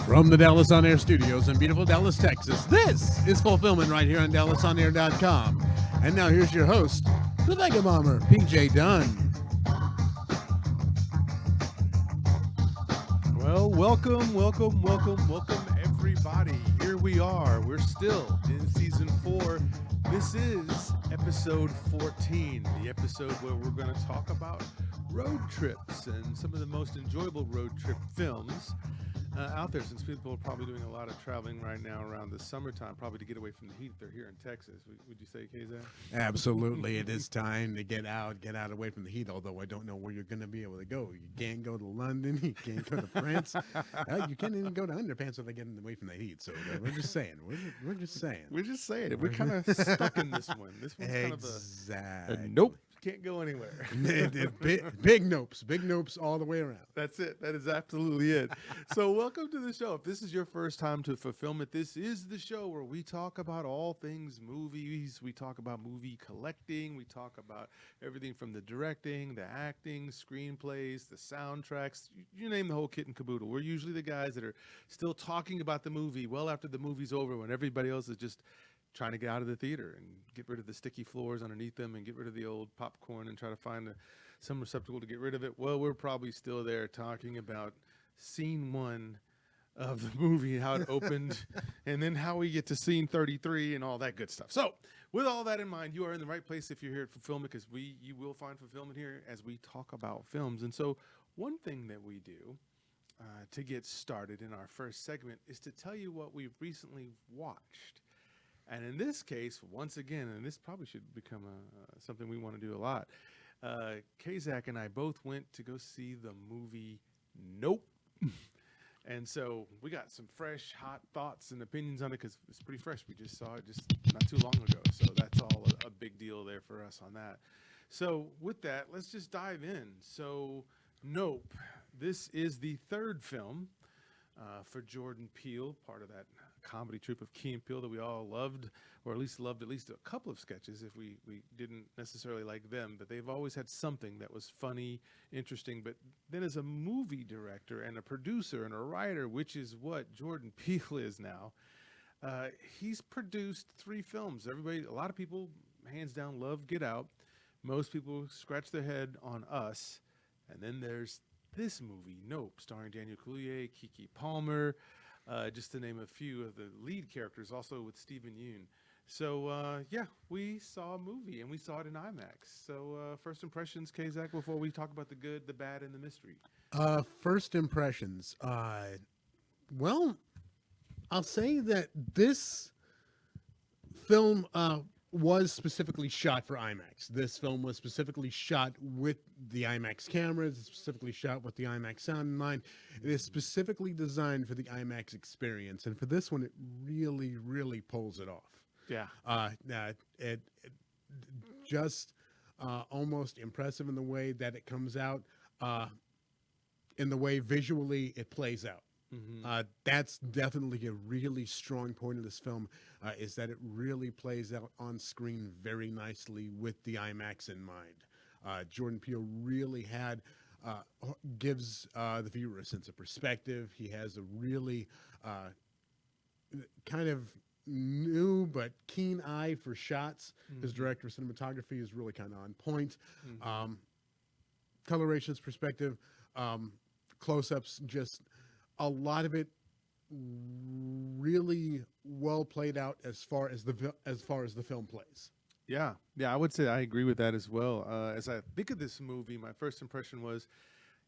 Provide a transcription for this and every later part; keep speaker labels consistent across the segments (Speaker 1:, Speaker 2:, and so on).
Speaker 1: From the Dallas On Air studios in beautiful Dallas, Texas, this is Fulfillment right here on DallasOnAir.com. And now here's your host, the Mega Bomber, PJ Dunn.
Speaker 2: Well, welcome, everybody. Here we are. We're still in season 4. This is episode 14, the episode where we're going to talk about road trips and some of the most enjoyable road trip films out there, since people are probably doing a lot of traveling right now around the summertime, probably to get away from the heat if they're here in Texas. Would you say, KZ?
Speaker 1: Absolutely. It is time to get out away from the heat, although I don't know where you're going to be able to go. You can't go to London. You can't go to France. You can't even go to Underpants without getting away from the heat. So we're just saying. We're just saying.
Speaker 2: We're just saying it. We're kind of stuck in this one. This one's kind of a nope. Can't go anywhere.
Speaker 1: Big nopes all the way around.
Speaker 2: That's it. That is absolutely it. So welcome to the show. If this is your first time to Fulfillment, this is the show where we talk about all things movies. We talk about movie collecting. We talk about everything from the directing, the acting, screenplays, the soundtracks. You name the whole kit and caboodle. We're usually the guys that are still talking about the movie well after the movie's over, when everybody else is just trying to get out of the theater and get rid of the sticky floors underneath them and get rid of the old popcorn and try to find some receptacle to get rid of it. Well, we're probably still there talking about scene 1 of the movie, how it opened, and then how we get to scene 33 and all that good stuff. So with all that in mind, you are in the right place if you're here at Fulfillment, because you will find fulfillment here as we talk about films. And so one thing that we do to get started in our first segment is to tell you what we've recently watched. And in this case, once again, and this probably should become something we want to do a lot, Kazak and I both went to go see the movie Nope. And so we got some fresh, hot thoughts and opinions on it, because it's pretty fresh. We just saw it just not too long ago. So that's all a big deal there for us on that. So with that, let's just dive in. So Nope. This is the third film for Jordan Peele, part of that comedy troupe of Key and Peele that we all loved, or at least loved at least a couple of sketches if we didn't necessarily like them. But they've always had something that was funny, interesting. But then as a movie director and a producer and a writer, which is what Jordan Peele is now, he's produced 3 films. A lot of people, hands down, love Get Out. Most people scratch their head on Us. And then there's this movie, Nope, starring Daniel Kaluuya, Keke Palmer, just to name a few of the lead characters, also with Stephen Yeun. So, we saw a movie, and we saw it in IMAX. So, first impressions, Kazak, before we talk about the good, the bad, and the mystery.
Speaker 1: First impressions. Well, I'll say that this film was specifically shot for IMAX. This film was specifically shot with the IMAX cameras. It's specifically shot with the IMAX sound in mind. It is specifically designed for the IMAX experience, and for this one, it really, really pulls it off.
Speaker 2: Yeah.
Speaker 1: It just almost impressive in the way that it comes out, in the way visually it plays out. Mm-hmm. That's definitely a really strong point of this film, is that it really plays out on screen very nicely with the IMAX in mind. Jordan Peele really gives the viewer a sense of perspective. He has a really kind of new but keen eye for shots. Mm-hmm. His director of cinematography is really kind of on point. Mm-hmm. Coloration's perspective, close-ups, just a lot of it really well played out as far as the film plays.
Speaker 2: Yeah, I would say I agree with that as well. As I think of this movie, my first impression was,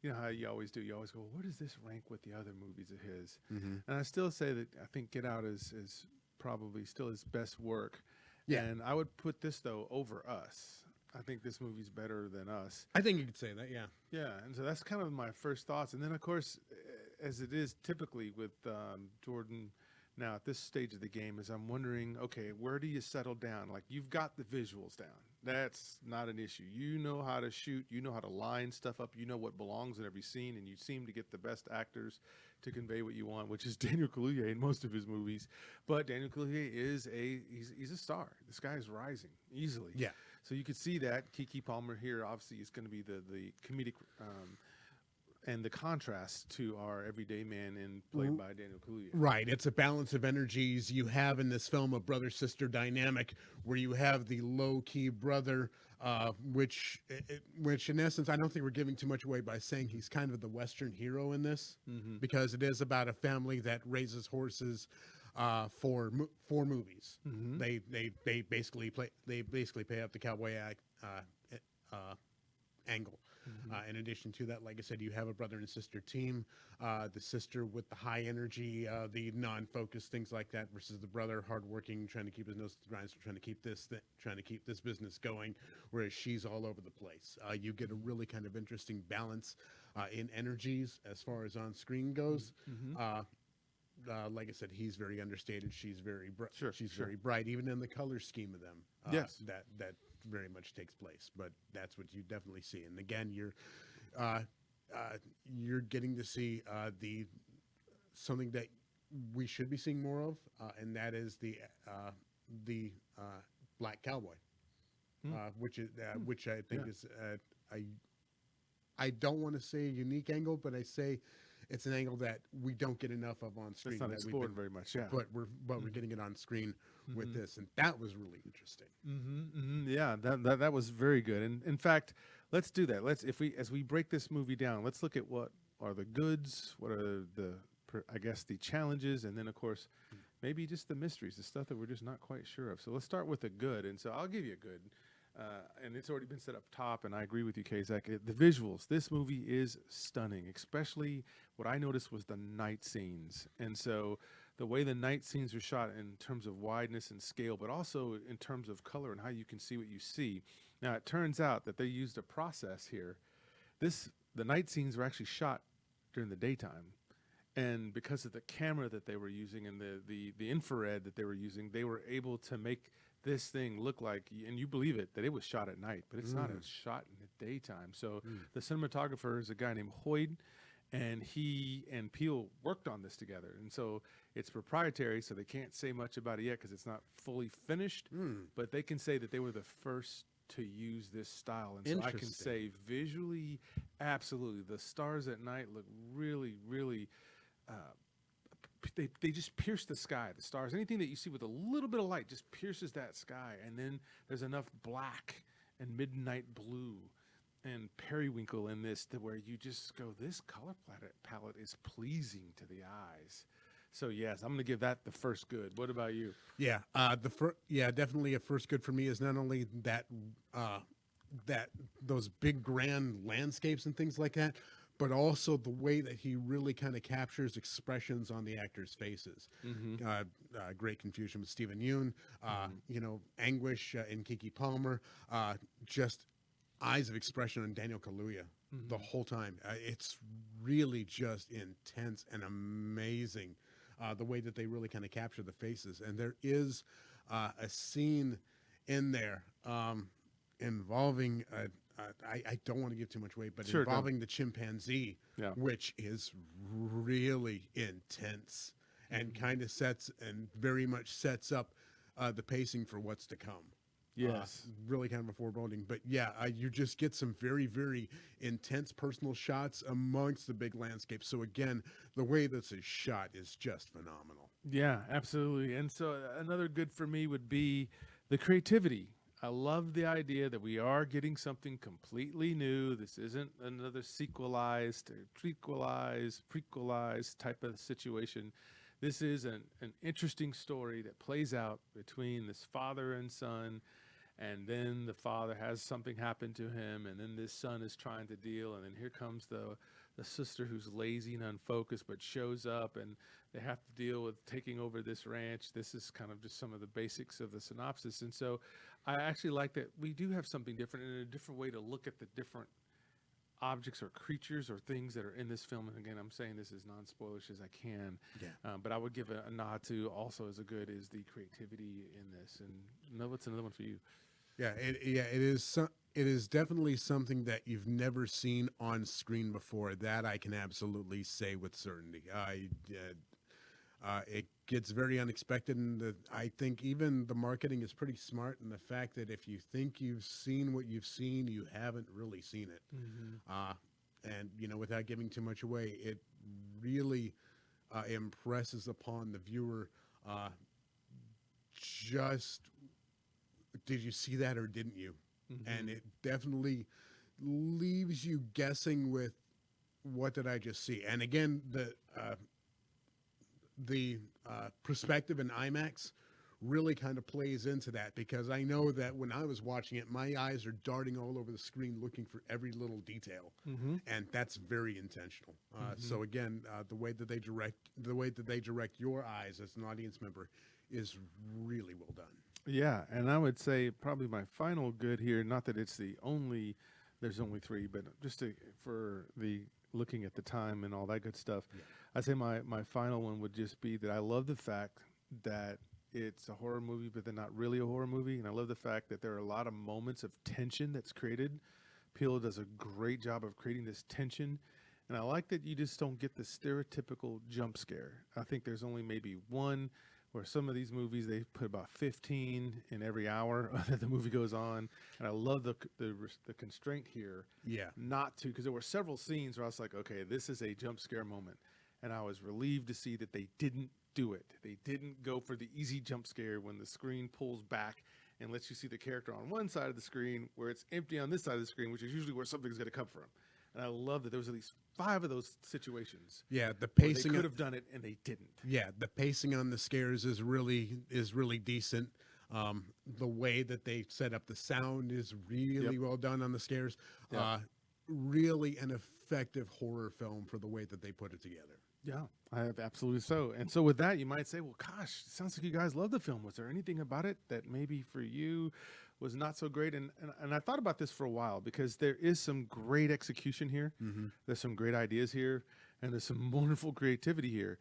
Speaker 2: you know how you always do. You always go, where does this rank with the other movies of his? Mm-hmm. And I still say that I think Get Out is probably still his best work. Yeah. And I would put this, though, over Us. I think this movie's better than Us.
Speaker 1: I think you could say that, yeah.
Speaker 2: Yeah, and so that's kind of my first thoughts. And then, of course, as it is typically with Jordan now at this stage of the game, is I'm wondering, okay, where do you settle down? Like, you've got the visuals down. That's not an issue. You know how to shoot. You know how to line stuff up. You know what belongs in every scene, and you seem to get the best actors to convey what you want, which is Daniel Kaluuya in most of his movies. But Daniel Kaluuya is he's a star. This guy is rising easily.
Speaker 1: Yeah.
Speaker 2: So you could see that. Keke Palmer here obviously is going to be the comedic and the contrast to our everyday man played by Daniel Kaluuya.
Speaker 1: Right. It's a balance of energies. You have in this film a brother-sister dynamic where you have the low-key brother, which in essence, I don't think we're giving too much away by saying he's kind of the Western hero in this, because it is about a family that raises horses for movies. They basically pay up the cowboy angle. In addition to that, like I said, you have a brother and sister team. The sister with the high energy, the non-focused things like that, versus the brother hardworking, trying to keep his nose to the grindstone, trying to keep this business going, whereas she's all over the place. You get a really kind of interesting balance in energies as far as on screen goes. Like I said, he's very understated. She's very very bright, even in the color scheme of them.
Speaker 2: Yes,
Speaker 1: that very much takes place, but that's what you definitely see. And again, you're getting to see something that we should be seeing more of, and that is the black cowboy, which I think is I don't want to say a unique angle, but I say it's an angle that we don't get enough of on screen.
Speaker 2: It's not explored very much, yeah.
Speaker 1: But we're getting it on screen with this, and that was really interesting.
Speaker 2: Yeah, that was very good. And in fact, let's do that. As we break this movie down, let's look at what are the goods, what are the challenges, and then of course maybe just the mysteries, the stuff that we're just not quite sure of. So let's start with the good. And so I'll give you a good. And it's already been set up top, and I agree with you, Kazak. The visuals, this movie is stunning, especially what I noticed was the night scenes. And so the way the night scenes are shot in terms of wideness and scale, but also in terms of color and how you can see what you see. Now, it turns out that they used a process here. The night scenes were actually shot during the daytime. And because of the camera that they were using and the infrared that they were using, they were able to make this thing look like, and you believe it, that it was shot at night, but it's not. It's shot in the daytime. So the cinematographer is a guy named Hoyd, and he and Peele worked on this together. And so it's proprietary, so they can't say much about it yet because it's not fully finished, but they can say that they were the first to use this style. And so I can say visually, absolutely, the stars at night look really, really they just pierce the sky, the stars. Anything that you see with a little bit of light just pierces that sky. And then there's enough black and midnight blue and periwinkle in this to where you just go, this color palette is pleasing to the eyes. So yes, I'm going to give that the first good. What about you?
Speaker 1: Yeah, definitely a first good for me is not only that those big grand landscapes and things like that, but also the way that he really kind of captures expressions on the actors' faces. Great confusion with Stephen Yeun, anguish in Keke Palmer, just eyes of expression on Daniel Kaluuya the whole time. It's really just intense and amazing the way that they really kind of capture the faces. And there is a scene in there involving I don't want to give too much away, but involving the chimpanzee, which is really intense and kind of very much sets up the pacing for what's to come.
Speaker 2: Yes.
Speaker 1: Really kind of a foreboding. But yeah, you just get some very, very intense personal shots amongst the big landscape. So again, the way this is shot is just phenomenal.
Speaker 2: Yeah, absolutely. And so another good for me would be the creativity. I love the idea that we are getting something completely new. This isn't another sequelized, prequelized type of situation. This is an interesting story that plays out between this father and son, and then the father has something happen to him, and then this son is trying to deal, and then here comes the sister who's lazy and unfocused but shows up, and they have to deal with taking over this ranch. This is kind of just some of the basics of the synopsis. And so I actually like that we do have something different and a different way to look at the different objects or creatures or things that are in this film. And again, I'm saying this as non-spoilerish as I can. But I would give a nod to also as a good is the creativity in this. And what's another one for you?
Speaker 1: It is definitely something that you've never seen on screen before. That I can absolutely say with certainty. It gets very unexpected, and I think even the marketing is pretty smart in the fact that if you think you've seen what you've seen, you haven't really seen it. and without giving too much away, it really impresses upon the viewer. Just did you see that or didn't you? And it definitely leaves you guessing with what did I just see. And again, the perspective in IMAX really kind of plays into that, because I know that when I was watching it, my eyes are darting all over the screen looking for every little detail, and that's very intentional. So again, the way that they direct your eyes as an audience member is really well done.
Speaker 2: Yeah, and I would say probably my final good here, not that it's there's only three, but just for the looking at the time and all that good stuff, I'd say my final one would just be that I love the fact that it's a horror movie, but they're not really a horror movie. And I love the fact that there are a lot of moments of tension that's created. Peele does a great job of creating this tension. And I like that you just don't get the stereotypical jump scare. I think there's only maybe one, where some of these movies, they put about 15 in every hour that the movie goes on. And I love the constraint here.
Speaker 1: Yeah.
Speaker 2: Not to, because there were several scenes where I was like, okay, this is a jump scare moment. And I was relieved to see that they didn't do it. They didn't go for the easy jump scare when the screen pulls back and lets you see the character on one side of the screen where it's empty on this side of the screen, which is usually where something's going to come from. And I love that there was at least 5 of those situations.
Speaker 1: Yeah, the pacing
Speaker 2: they could have done it and they didn't.
Speaker 1: Yeah, the pacing on the scares is really decent. The way that they set up the sound is really well done on the scares. Really an effective horror film for the way that they put it together.
Speaker 2: Yeah, I have absolutely so. And so with that, you might say, well, gosh, it sounds like you guys love the film. Was there anything about it that maybe for you was not so great? And I thought about this for a while, because there is some great execution here. There's some great ideas here, and there's some wonderful creativity here.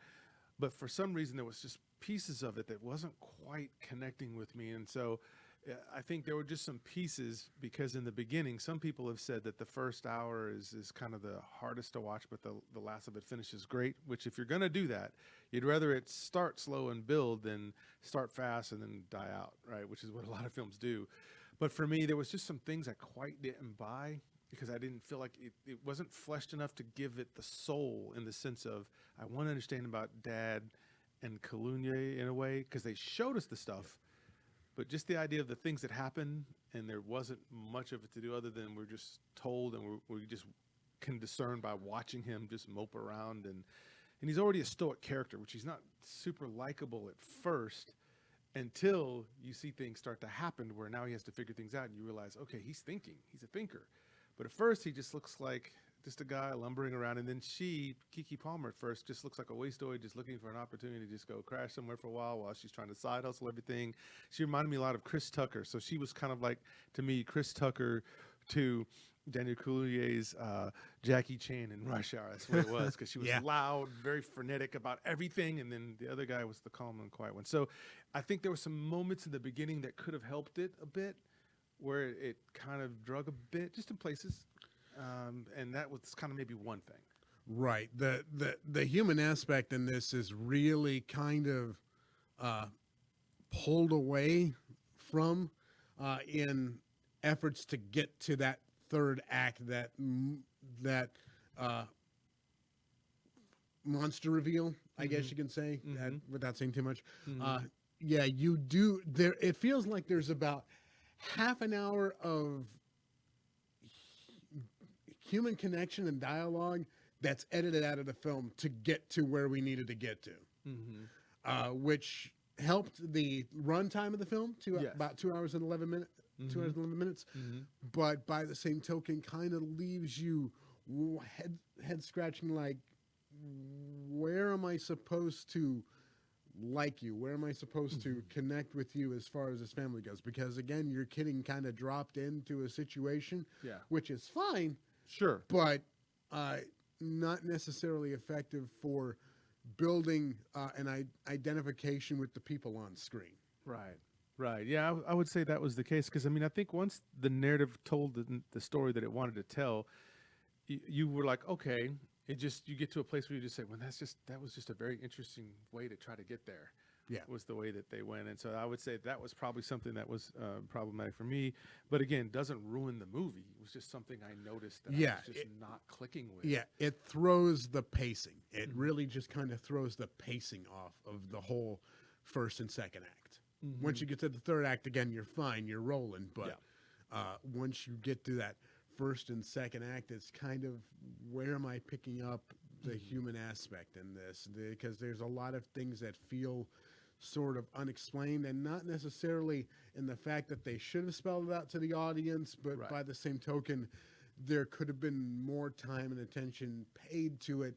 Speaker 2: But for some reason, there was just pieces of it that wasn't quite connecting with me. And so I think there were just some pieces, because in the beginning, some people have said that the first hour is kind of the hardest to watch, but the last of it finishes great, which if you're going to do that, you'd rather it start slow and build than start fast and then die out, right? Which is what a lot of films do. But for me, there was just some things I quite didn't buy, because I didn't feel like it wasn't fleshed enough to give it the soul, in the sense of, I want to understand about Dad and Kalunye in a way, because they showed us the stuff. But just the idea of the things that happen, and there wasn't much of it to do other than we're just told, and we just can discern by watching him just mope around. And he's already a stoic character, which he's not super likable at first, until you see things start to happen where now he has to figure things out, and you realize, okay, he's thinking. He's a thinker. But at first, he just looks like just a guy lumbering around. And then Keke Palmer, at first, just looks like a wastoid, just looking for an opportunity to just go crash somewhere for a while she's trying to side hustle everything. She reminded me a lot of Chris Tucker. So she was kind of like, to me, Chris Tucker to Daniel Kaluuya's Jackie Chan in Rush Hour. That's what it was, because she was loud, very frenetic about everything. And then the other guy was the calm and quiet one. So I think there were some moments in the beginning that could have helped it a bit, where it kind of drug a bit, just in places. And that was kind of maybe one thing.
Speaker 1: Right. The human aspect in this is really kind of pulled away from in efforts to get to that third act, that monster reveal, I guess you can say, without saying too much. Yeah, you do. There, it feels like there's about half an hour of human connection and dialogue that's edited out of the film to get to where we needed to get to, which helped the runtime of the film to about 2 hours and 11 minutes. 2 hours and 11 minutes, but by the same token, kind of leaves you head scratching, like, where am I supposed to like you? Where am I supposed to connect with you as far as this family goes? Because again, you're getting kind of dropped into a situation, which is fine.
Speaker 2: Sure.
Speaker 1: But not necessarily effective for building an identification with the people on screen.
Speaker 2: Right. Right. Yeah, I would say that was the case, because, I mean, I think once the narrative told the story that it wanted to tell, you were like, okay, you get to a place where you just say, well, that was just a very interesting way to try to get there. was the way that they went. And so I would say that was probably something that was problematic for me. But again, doesn't ruin the movie. It was just something I noticed that I was just not clicking with.
Speaker 1: Yeah, it throws the pacing. It really just kind of throws the pacing off of the whole first and second act. Once you get to the third act, again, you're fine, you're rolling. But once you get to that first and second act, it's kind of, where am I picking up the human aspect in this? Because there's a lot of things that feel sort of unexplained, and not necessarily in the fact that they should have spelled it out to the audience, but by the same token, there could have been more time and attention paid to it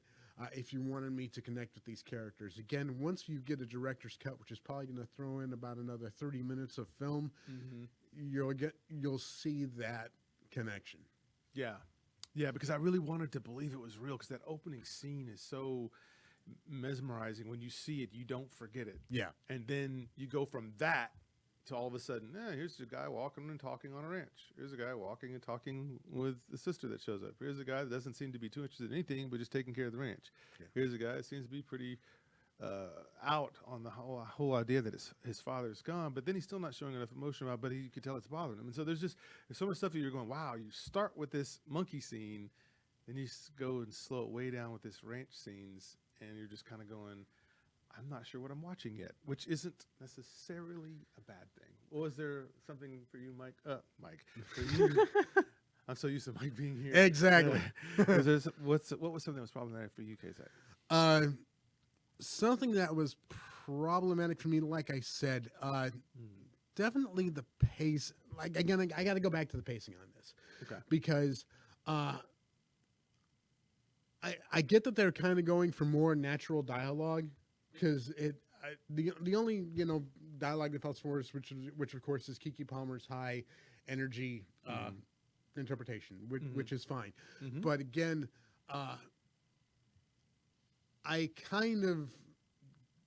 Speaker 1: if you wanted me to connect with these characters. Again, once you get a director's cut, which is probably going to throw in about another 30 minutes of film, you'll see that connection.
Speaker 2: Yeah, because I really wanted to believe it was real, because that opening scene is so mesmerizing. When you see it, you don't forget it.
Speaker 1: Yeah.
Speaker 2: And then you go from that to all of a sudden, here's a guy walking and talking on a ranch. Here's a guy walking and talking with the sister that shows up. Here's a guy that doesn't seem to be too interested in anything but just taking care of the ranch. Yeah. Here's a guy that seems to be pretty out on the whole idea that his father's gone, but then he's still not showing enough emotion about it, but you could tell it's bothering him. And so there's so much stuff that you're going, wow, you start with this monkey scene, then you go and slow it way down with this ranch scenes, and you're just kind of going, I'm not sure what I'm watching yet, which isn't necessarily a bad thing. Well, was there something for you, Mike? Mike, for you? I'm so used to Mike being here.
Speaker 1: Exactly.
Speaker 2: What was something that was problematic for you, Kazak?
Speaker 1: Something that was problematic for me, like I said, definitely the pace. Like, again, I got to go back to the pacing on this, because I get that they're kind of going for more natural dialogue, because the only dialogue that falls for us, which of course is Keke Palmer's high energy interpretation, which is fine, but again, I kind of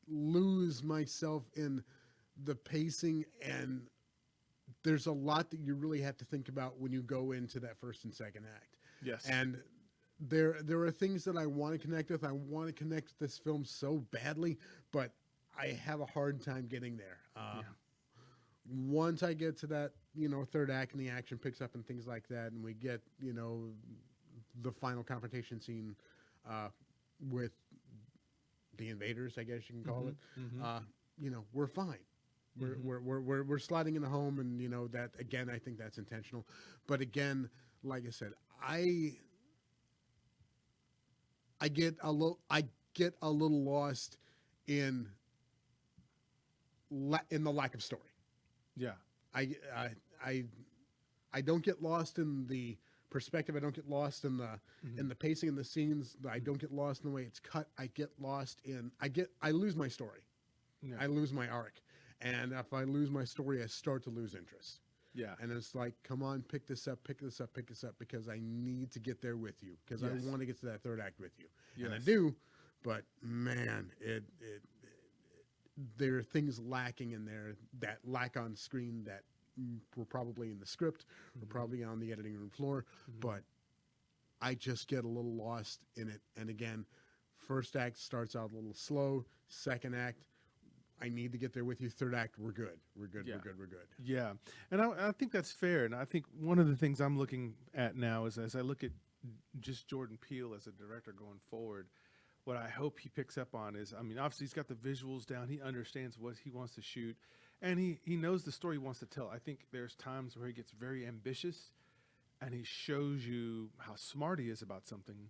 Speaker 1: lose myself in the pacing, and there's a lot that you really have to think about when you go into that first and second act.
Speaker 2: Yes.
Speaker 1: And there are things that I want to connect with. I want to connect with this film so badly, but I have a hard time getting there. Once I get to that, third act and the action picks up and things like that, and we get, the final confrontation scene with the invaders, I guess you can call it. We're fine. We're sliding in the home, and that, again, I think that's intentional. But again, like I said, I get a little lost in the lack of story.
Speaker 2: Yeah.
Speaker 1: I don't get lost in the perspective. I don't get lost in the pacing and the scenes. I don't get lost in the way it's cut. I get lost in I lose my story. Yeah. I lose my arc. And if I lose my story, I start to lose interest.
Speaker 2: Yeah.
Speaker 1: And it's like, come on, pick this up, because I need to get there with you, because I want to get to that third act with you. Yes. And I do, but man, there are things lacking in there that lack on screen that were probably in the script, or probably on the editing room floor, but I just get a little lost in it. And again, first act starts out a little slow. Second act, I need to get there with you. Third act, we're good. We're good.
Speaker 2: Yeah. And I think that's fair. And I think one of the things I'm looking at now is, as I look at just Jordan Peele as a director going forward, what I hope he picks up on is, obviously he's got the visuals down. He understands what he wants to shoot, and he knows the story he wants to tell. I think there's times where he gets very ambitious, and he shows you how smart he is about something,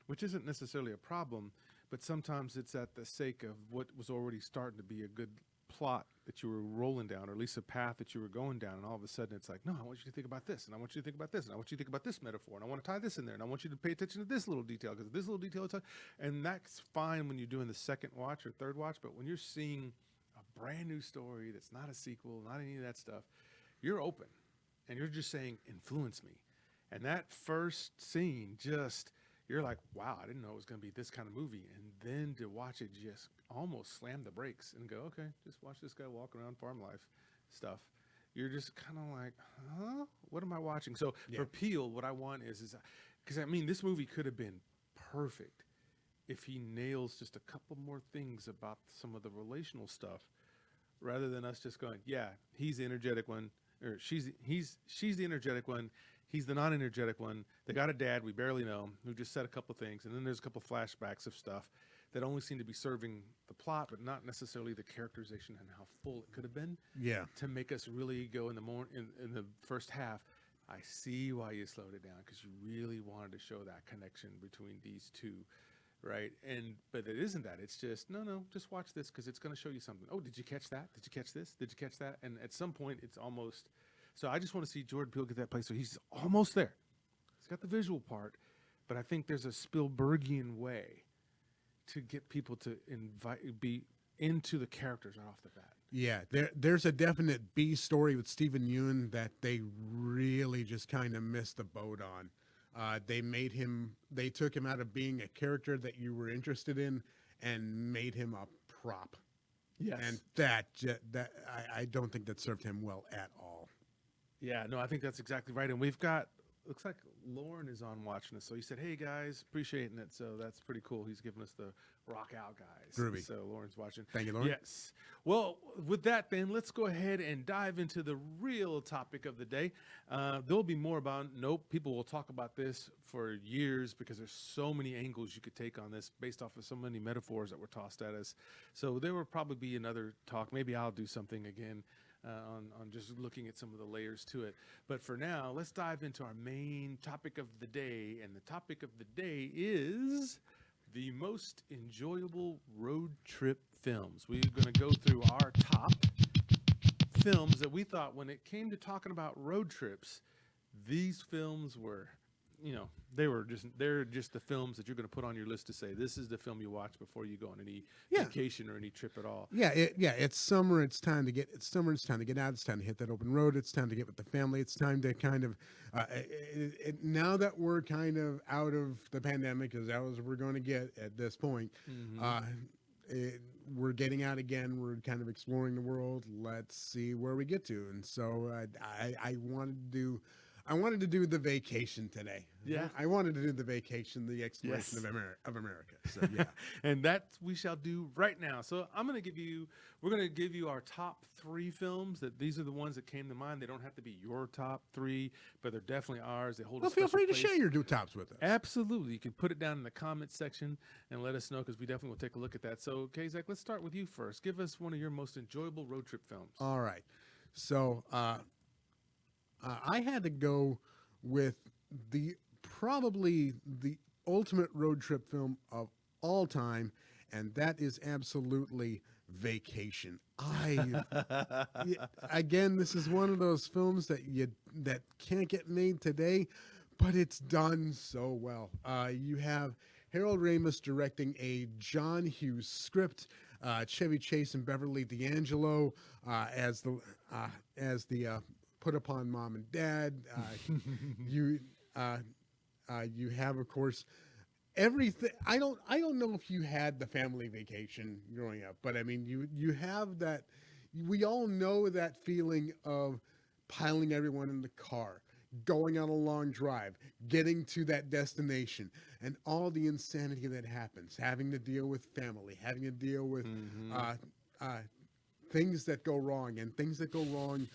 Speaker 2: which isn't necessarily a problem, but sometimes it's at the sake of what was already starting to be a good plot that you were rolling down, or at least a path that you were going down, and all of a sudden it's like, no, I want you to think about this, and I want you to think about this, and I want you to think about this metaphor, and I want to tie this in there, and I want you to pay attention to this little detail, because this little detail, and that's fine when you're doing the second watch or third watch, but when you're seeing a brand new story that's not a sequel, not any of that stuff, you're open, and you're just saying, influence me. And that first scene, you're like, wow, I didn't know it was going to be this kind of movie. And then to watch it just almost slam the brakes and go, okay, just watch this guy walk around farm life stuff. You're just kind of like, huh? What am I watching? So for Peele, what I want is because this movie could have been perfect if he nails just a couple more things about some of the relational stuff, rather than us just going, yeah, he's the energetic one, or she's the energetic one, he's the non-energetic one. They got a dad we barely know who just said a couple things, and then there's a couple flashbacks of stuff that only seem to be serving the plot, but not necessarily the characterization and how full it could have been.
Speaker 1: Yeah.
Speaker 2: To make us really go in the first half. I see why you slowed it down, because you really wanted to show that connection between these two. Right. But it isn't that. It's just, no, just watch this because it's going to show you something. Oh, did you catch that? Did you catch this? Did you catch that? And at some point, it's almost. So I just want to see Jordan Peele get that place. So he's almost there. He's got the visual part, but I think there's a Spielbergian way to get people to be into the characters right off the bat.
Speaker 1: Yeah, there's a definite B story with Stephen Yeun that they really just kind of missed the boat on. They took him out of being a character that you were interested in and made him a prop.
Speaker 2: Yes.
Speaker 1: And I don't think that served him well at all.
Speaker 2: Yeah, no, I think that's exactly right. And we've got, looks like Lauren is on watching us. So he said, hey guys, appreciating it. So that's pretty cool. He's giving us the rock out guys.
Speaker 1: Groovy.
Speaker 2: So Lauren's watching.
Speaker 1: Thank you, Lauren.
Speaker 2: Yes. Well, with that then, let's go ahead and dive into the real topic of the day. There'll be more about, people will talk about this for years because there's so many angles you could take on this based off of so many metaphors that were tossed at us. So there will probably be another talk. Maybe I'll do something again on just looking at some of the layers to it. But for now, let's dive into our main topic of the day. And the topic of the day is the most enjoyable road trip films. We're going to go through our top films that we thought, when it came to talking about road trips, these films were, they're just the films that you're going to put on your list to say, this is the film you watch before you go on any vacation or any trip at all.
Speaker 1: Yeah, it's summer. It's time to get out. It's time to hit that open road. It's time to get with the family. It's time to kind of now that we're kind of out of the pandemic, as out as we're going to get at this point. We're getting out again. We're kind of exploring the world. Let's see where we get to. And so I wanted to do the vacation today.
Speaker 2: Yeah.
Speaker 1: I wanted to do the vacation, the exploration of America. So yeah.
Speaker 2: And that we shall do right now. So we're going to give you our top 3 films. That these are the ones that came to mind. They don't have to be your top 3, but they're definitely ours. They hold a
Speaker 1: feel free
Speaker 2: place.
Speaker 1: to share your two tops with us.
Speaker 2: Absolutely. You can put it down in the comments section and let us know, because we definitely will take a look at that. So, Zach, let's start with you first. Give us one of your most enjoyable road trip films.
Speaker 1: All right. So I had to go with probably the ultimate road trip film of all time, and that is absolutely Vacation. Again, this is one of those films that can't get made today, but it's done so well. You have Harold Ramis directing a John Hughes script, Chevy Chase and Beverly D'Angelo as the put upon mom and dad. You have, of course, everything. I don't know if you had the family vacation growing up, but I mean, you have that. We all know that feeling of piling everyone in the car, going on a long drive, getting to that destination, and all the insanity that happens, having to deal with family, having to deal with things that go wrong, and things that go wrong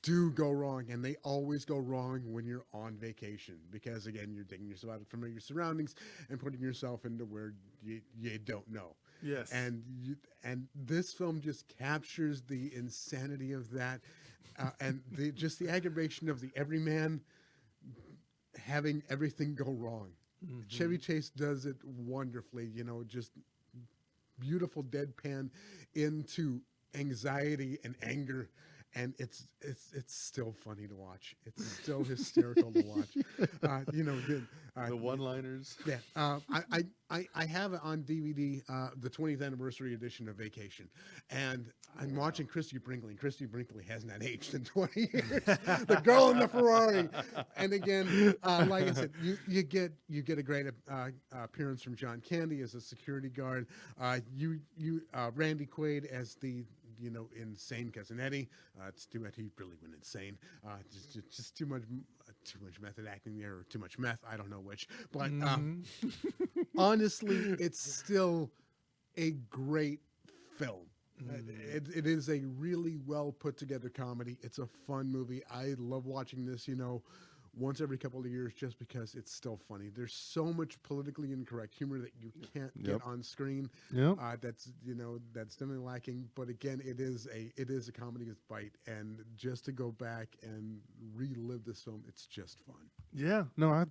Speaker 1: do go wrong, and they always go wrong when you're on vacation, because again, you're taking yourself out from your surroundings and putting yourself into where you don't know.
Speaker 2: Yes.
Speaker 1: And this film just captures the insanity of that, and just the aggravation of the everyman having everything go wrong. Chevy Chase does it wonderfully, just beautiful deadpan into anxiety and anger. And it's still funny to watch. It's still hysterical to watch.
Speaker 2: The one-liners.
Speaker 1: Yeah. I have it on DVD, the 20th anniversary edition of Vacation, and I'm watching Christy Brinkley. And Christy Brinkley has not aged in 20 years. The girl in the Ferrari. And again, like I said, you get a great appearance from John Candy as a security guard. Randy Quaid as the insane cousin Eddie. It's too bad he really went insane. Just too much method acting there, or too much meth. I don't know which, but
Speaker 2: Mhm.
Speaker 1: honestly, it's still a great film. It is a really well put together comedy. It's a fun movie. I love watching this, once every couple of years just because it's still funny. There's so much politically incorrect humor that you can't get on screen.
Speaker 2: Yep.
Speaker 1: That's definitely lacking. But again, it is a comedy with bite, and just to go back and relive this film, it's just fun.
Speaker 2: Yeah. No, I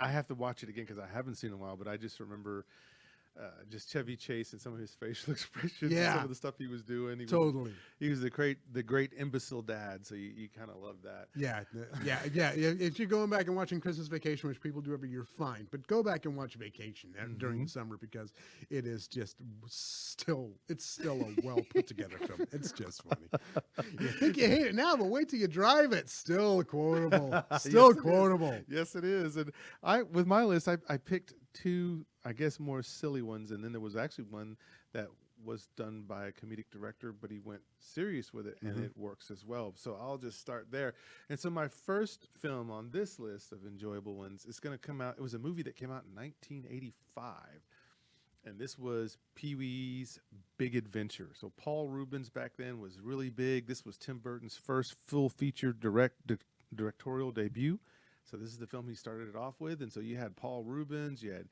Speaker 2: have to watch it again because I haven't seen it in a while, but I just remember just Chevy Chase and some of his facial expressions and some of the stuff he was doing. He was the great imbecile dad, so you kind of love that.
Speaker 1: Yeah. If you're going back and watching Christmas Vacation, which people do every year, fine. But go back and watch Vacation during the summer because it is just still a well put together film. It's just funny. You think you hate it now, but wait till you drive it. Still quotable. Still quotable.
Speaker 2: Yes, it is. And with my list, I picked two, I guess, more silly ones, and then there was actually one that was done by a comedic director, but he went serious with it, and it works as well. So I'll just start there. And so my first film on this list of enjoyable ones is going to come out. It was a movie that came out in 1985, and this was Pee-wee's Big Adventure. So Paul Rubens back then was really big. This was Tim Burton's first full feature directorial debut. So this is the film he started it off with. And so you had Paul Rubens, you had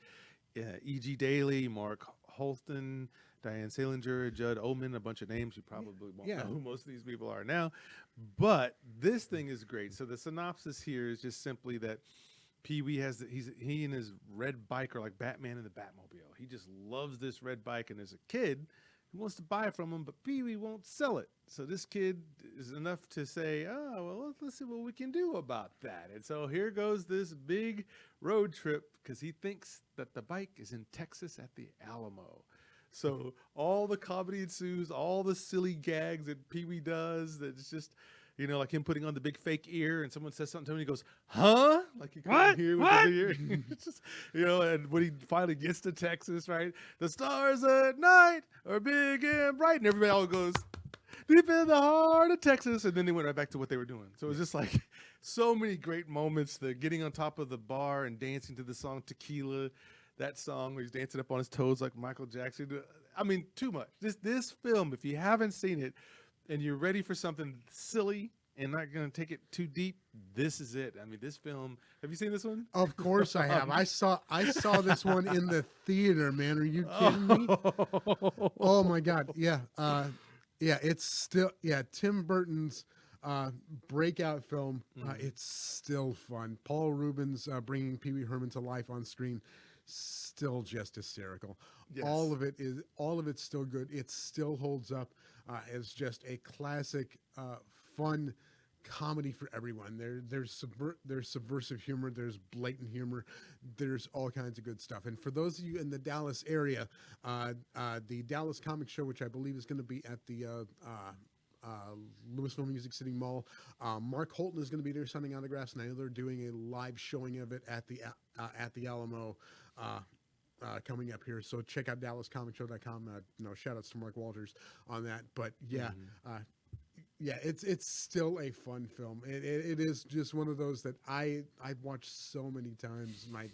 Speaker 2: E.G. Daly, Mark Holton, Diane Salinger, Judd Omen, a bunch of names. You probably won't know who most of these people are now. But this thing is great. So the synopsis here is just simply that Pee-wee he and his red bike are like Batman and the Batmobile. He just loves this red bike, and there's a kid who wants to buy it from him, but Pee-wee won't sell it. So this kid is enough to say, oh, well, let's see what we can do about that. And so here goes this big road trip because he thinks that the bike is in Texas at the Alamo. So all the comedy ensues, all the silly gags that Pee-wee does, that's just, like him putting on the big fake ear, and someone says something to him, and he goes, huh? Like you couldn't hear with the ear. It's just, and when he finally gets to Texas, right? The stars at night are big and bright, and everybody all goes, deep in the heart of Texas. And then they went right back to what they were doing. So it was just like so many great moments. The getting on top of the bar and dancing to the song Tequila, that song where he's dancing up on his toes like Michael Jackson. I mean, too much. This film, if you haven't seen it and you're ready for something silly and not going to take it too deep, this is it. I mean, this film, have you seen this one?
Speaker 1: Of course I have. I saw this one in the theater, man. Are you kidding me? Oh my God. Yeah. It's still, Tim Burton's breakout film. It's still fun. Paul Rubens bringing Pee-wee Herman to life on screen, still just hysterical.
Speaker 2: Yes.
Speaker 1: All of it's still good. It still holds up as just a classic, fun comedy for everyone. There's subversive humor, there's blatant humor, there's all kinds of good stuff. And for those of you in the Dallas area, the Dallas Comic Show, which I believe is going to be at the Louisville Music City Mall, Mark Holton is going to be there signing autographs, and I know they're doing a live showing of it at the Alamo coming up here. So check out DallasComicShow.com. Shout outs to Mark Walters on that. But it's still a fun film. It is just one of those that I've watched so many times. My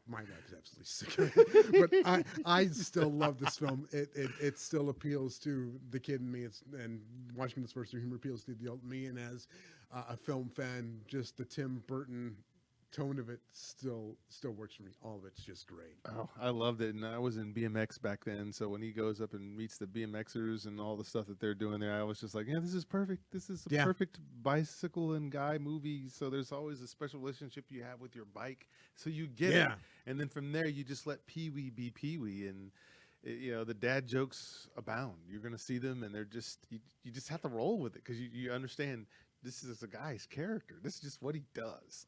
Speaker 1: wife is absolutely sick of it, but I still love this film. It still appeals to the kid in me. And watching this first humor appeals to the adult me. And as a film fan, just the Tim Burton tone of it still works for me. All of it's just great.
Speaker 2: Oh, I loved it. And I was in BMX back then, so when he goes up and meets the BMXers and all the stuff that they're doing there, I was just like, this is perfect. This is a perfect bicycle and guy movie. So there's always a special relationship you have with your bike, so you get it. And then from there, you just let Pee-wee be Pee-wee, and the dad jokes abound. You're going to see them, and they're just you just have to roll with it because you understand. This is a guy's character. This is just what he does.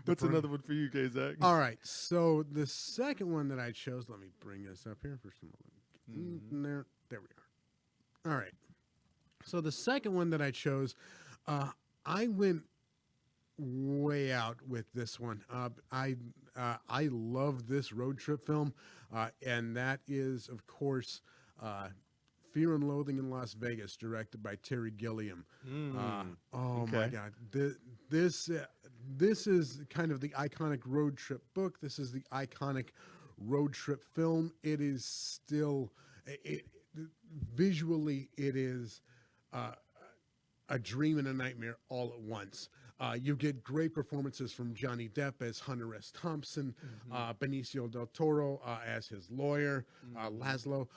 Speaker 2: What's another one for you, K-Zach?
Speaker 1: All right. So the second one that I chose, let me bring this up here for some moment. There we are. All right. So the second one that I chose, I went way out with this one. I love this road trip film, and that is, of course, Fear and Loathing in Las Vegas, directed by Terry Gilliam. Oh my
Speaker 2: Okay.
Speaker 1: God, this is kind of the iconic road trip book. This is the iconic road trip film. It is still, it visually, it is a dream and a nightmare all at once. You get great performances from Johnny Depp as Hunter S. Thompson, Benicio del Toro as his lawyer, Laszlo.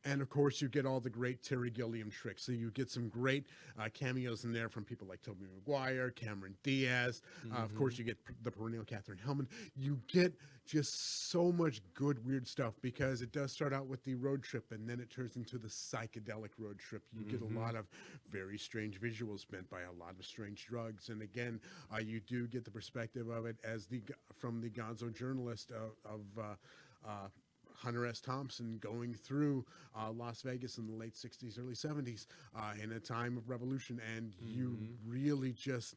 Speaker 1: And of course, you get all the great Terry Gilliam tricks. So you get some great cameos in there from people like Tobey Maguire, Cameron Diaz. Of course, you get the perennial Catherine Hellman. You get just so much good, weird stuff because it does start out with the road trip and then it turns into the psychedelic road trip. You get a lot of very strange visuals meant by a lot of strange drugs. And again, you do get the perspective of it as from the gonzo journalist of Hunter S. Thompson going through Las Vegas in the late 60s, early 70s in a time of revolution. And you really just,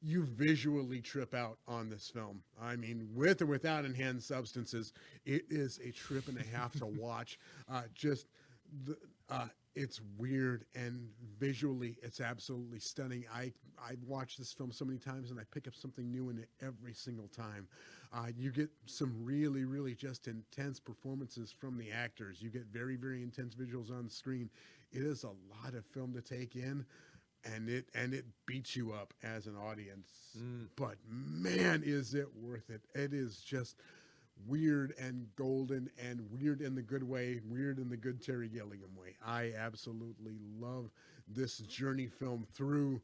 Speaker 1: you visually trip out on this film. I mean, with or without enhanced substances, it is a trip and a half to watch. It's weird and visually it's absolutely stunning. I've watched this film so many times and I pick up something new in it every single time. You get some really, really just intense performances from the actors. You get very, very intense visuals on the screen. It is a lot of film to take in, and it beats you up as an audience. But man, is it worth it. It is just weird and golden and weird in the good way, weird in the good Terry Gilliam way. I absolutely love this journey film through